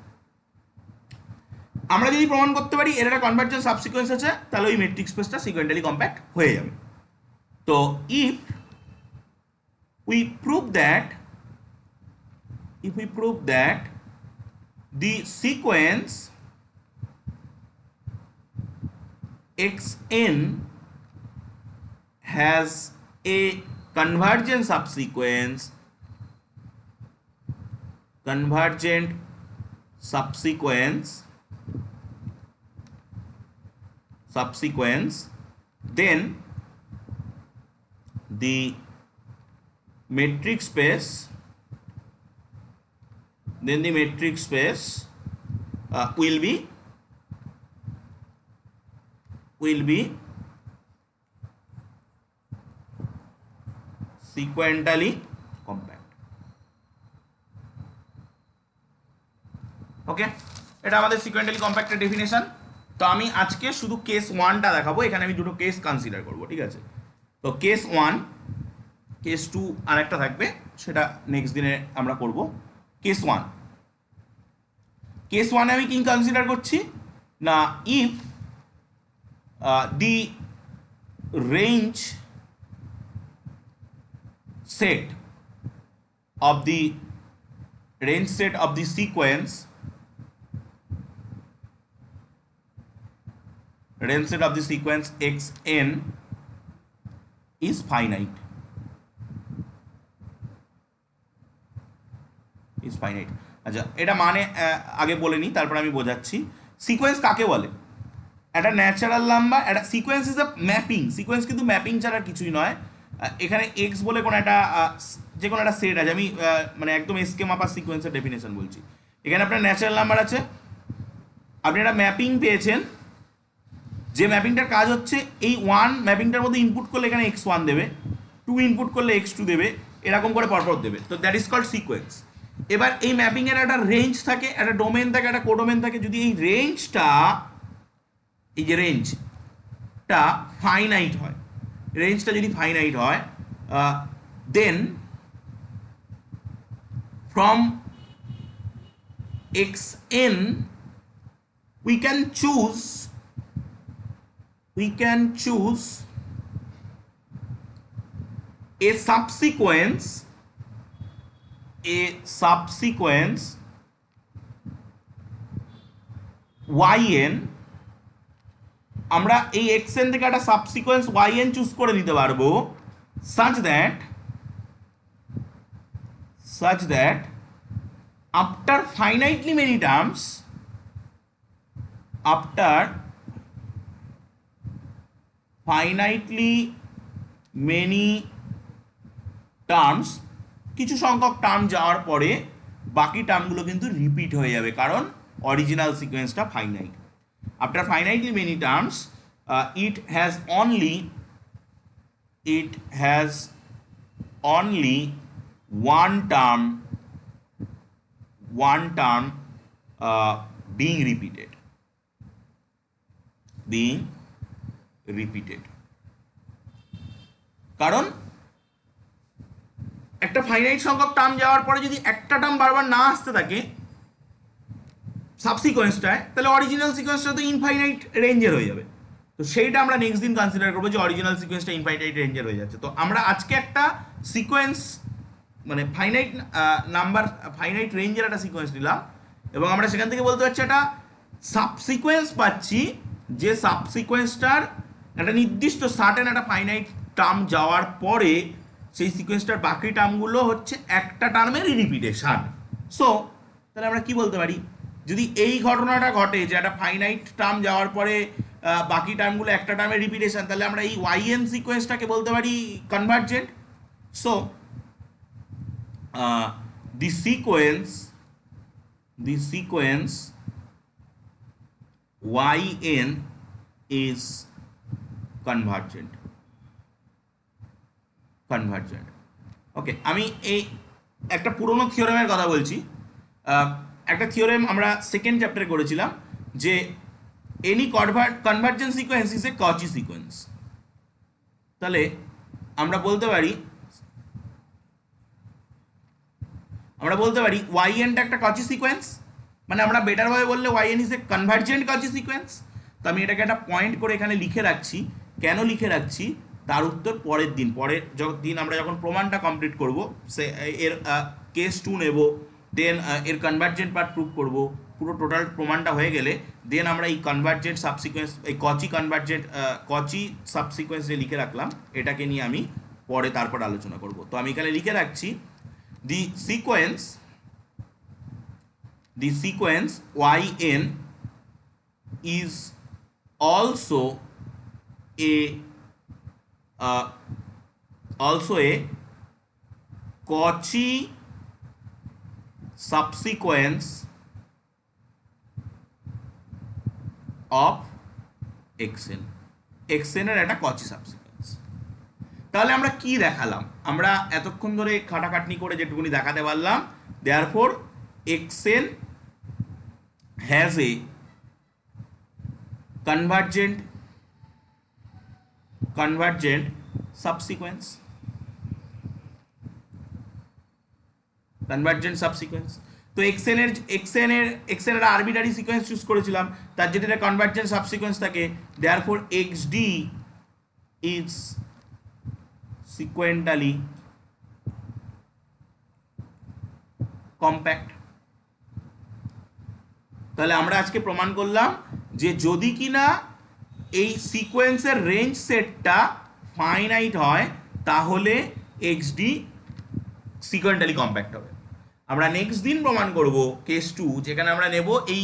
আমরা যদি প্রমাণ করতে পারি এর একটা কনভার্জেন্ট সাবসিকোয়েন্স আছে, তাহলে ওই মেট্রিক স্পেসটা সিকোয়েন্টালি কম্প্যাক্ট হয়ে যাবে। তো if we prove that the sequence xn has a convergent subsequence, then the metric space will be sequentially compact। ওকে, এটা আমাদের সিকোয়েন্টালি কম্প্যাক্টের ডেফিনেশন। তো আমি আজকে শুধু কেস 1টা দেখাবো, এখানে আমি দুটো কেস কনসিডার করব, ঠিক আছে। তো কেস 1, কেস 2 আর একটা থাকবে, সেটা নেক্সট দিনে আমরা করব। কেস 1 আমি কি কনসিডার করছি না, if the range set of the sequence xn is finite, আচ্ছা এটা মানে আগে বলে নিই, তারপর আমি বোঝাচ্ছি। সিকোয়েন্স কাকে বলে? একটা ন্যাচারাল নাম্বার, একটা sequence is a mapping. Sequence কিন্তু ম্যাপিং ছাড়া কিছুই নয়। এখানে এক্স বলে কোনো একটা যে কোনো একটা সেট আছে, আমি মানে একদম এসকে মাপার সিকোয়েন্সের ডেফিনেশন বলছি। এখানে আপনার ন্যাচারাল নাম্বার আছে, আপনি একটা ম্যাপিং পেয়েছেন, যে ম্যাপিংটার কাজ হচ্ছে এই 1 ম্যাপিংটার মধ্যে ইনপুট করলে এখানে x1 দেবে, 2 ইনপুট করলে x2 দেবে, এরকম করে পরপর দেবে। তো দ্যাট ইজ কল্ড সিকোয়েন্স। এবার এই ম্যাপিংয়ের একটা রেঞ্জ থাকে, একটা ডোমেন থাকে, একটা কোডোমেন থাকে। যদি এই রেঞ্জটা, এই যে রেঞ্জটা ফাইনাইট হয়, দেন from xn we can choose a subsequence yn। আমরা এই xn থেকে একটা সাবসিকোয়েন্স yn চুজ করে নিতে পারবো, such that after finitely many terms, কিছু সংখ্যক টার্ম যাওয়ার পরে বাকি টার্মগুলো কিন্তু রিপিট হয়ে যাবে, কারণ অরিজিনাল সিকোয়েন্সটা finite. After finitely many terms it has only one term being repeated. কারণ একটা ফাইনাইট সংখ্যক টার্ম যাওয়ার পরে যদি একটা টার্ম বারবার না আসতে থাকে সাবসিকোয়েন্সটায়, তাহলে অরিজিনাল সিকোয়েন্সটা তো ইনফাইনাইট রেঞ্জের হয়ে যাবে। তো সেইটা আমরা নেক্সট দিন কনসিডার করবো যে অরিজিনাল সিকোয়েন্সটা ইনফাইনাইট রেঞ্জের হয়ে যাচ্ছে। তো আমরা আজকে একটা সিকোয়েন্স মানে ফাইনাইট নাম্বার ফাইনাইট রেঞ্জের একটা সিকোয়েন্স নিলাম এবং আমরা সেখান থেকে বলতে পারছি একটা সাবসিকোয়েন্স পাচ্ছি, যে সাবসিকোয়েন্সটার একটা নির্দিষ্ট সার্টেন একটা ফাইনাইট টার্ম যাওয়ার পরে সেই সিকোয়েন্সটার বাকি টার্মগুলো হচ্ছে একটা টার্মের রিপিটেশন। সো তাহলে আমরা কি বলতে পারি, যদি এই ঘটনাটা ঘটে যে একটা ফাইনাইট টার্ম যাওয়ার পরে বাকি টার্মগুলো একটা টার্মের রিপিটেশন, তাহলে আমরা এই ওয়াইএন সিকোয়েন্সটাকে বলতে পারি convergent. So the sequence yn is convergent. ওকে, আমি এই একটা পুরনো থিওরেমের কথা বলছি। একটা থিওরেম আমরা সেকেন্ড চ্যাপ্টারে করেছিলাম যে any convergent sequence is a কচি সিকোয়েন্স। তাহলে আমরা বলতে পারি ওয়াইএনটা একটা কচি সিকোয়েন্স, মানে আমরা বেটার ভাবে বললে ওয়াইএন ইজ এ কনভার্জেন্ট কচি সিকোয়েন্স। তো আমি এটাকে একটা পয়েন্ট করে এখানে লিখে রাখছি। কেন লিখে রাখছি তার উত্তর পরের দিন আমরা যখন প্রমাণটা কমপ্লিট করব, সে এর কেস 2 নেব, দেন এর কনভার্জেন্ট পার্ট প্রুভ করব, পুরো টোটাল প্রমাণটা হয়ে গেলে দেন আমরা এই কনভার্জেন্ট সাবসিকোয়েন্স, এই কচি সাবসিকোয়েন্স যে লিখে রাখলাম এটাকে নিয়ে আমি পরে তারপর আলোচনা করব। তো আমি এখানে লিখে রাখছি the sequence yn is also a Cauchy subsequence of xn এর একটা Cauchy subsequence। তাহলে আমরা কি দেখালাম, আমরা এতক্ষণ ধরে খাটাখাটনি করে যেটুকুনি দেখাতে পারলাম, therefore xn has a convergent সাবসিকোয়েন্স। তো xn এর একটা আরবিটারি সিকোয়েন্স চুজ করেছিলাম, তার যদি একটা কনভার্জেন্ট সাবসিকোয়েন্স থাকে, therefore xd is sequentially compact। তাহলে আমরা আজকে প্রমাণ করলাম যে যদি কিনা এই সিকোয়েন্সের রেঞ্জ সেটটা ফাইনাইট হয় তাহলে xd সিকোয়েন্টালি কম্প্যাক্ট হবে। আমরা নেক্সট দিন প্রমাণ করব কেস 2, যেখানে আমরা নেব এই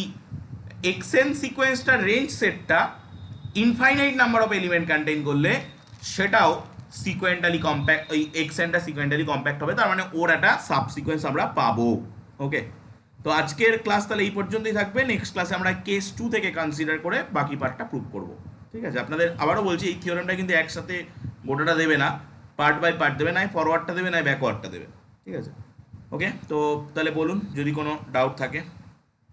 xn সিকোয়েন্সটার রেঞ্জ সেটটা infinite number of element contain করলে সেটাও সিকোয়েন্টালি কম্প্যাক্ট, ওই এক্সএনটা সিকোয়েন্টালি কম্প্যাক্ট হবে, তার মানে ওর একটা সাবসিকোয়েন্স আমরা পাবো। ওকে, তো আজকের ক্লাস তাহলে এই পর্যন্তই থাকবে। নেক্সট ক্লাসে আমরা কেস 2 থেকে কনসিডার করে বাকি পার্টটা প্রুভ করব। ঠিক আছে, আপনাদের আবারও বলছি এই থিওরেমটা কিন্তু একসাথে গোটাটা দেবে না, পার্ট বাই পার্ট দেবে, না ফরওয়ার্ডটা দেবে না ব্যাকওয়ার্ডটা দেবে। ঠিক আছে, ওকে, তো তাহলে বলুন যদি কোনো ডাউট থাকে।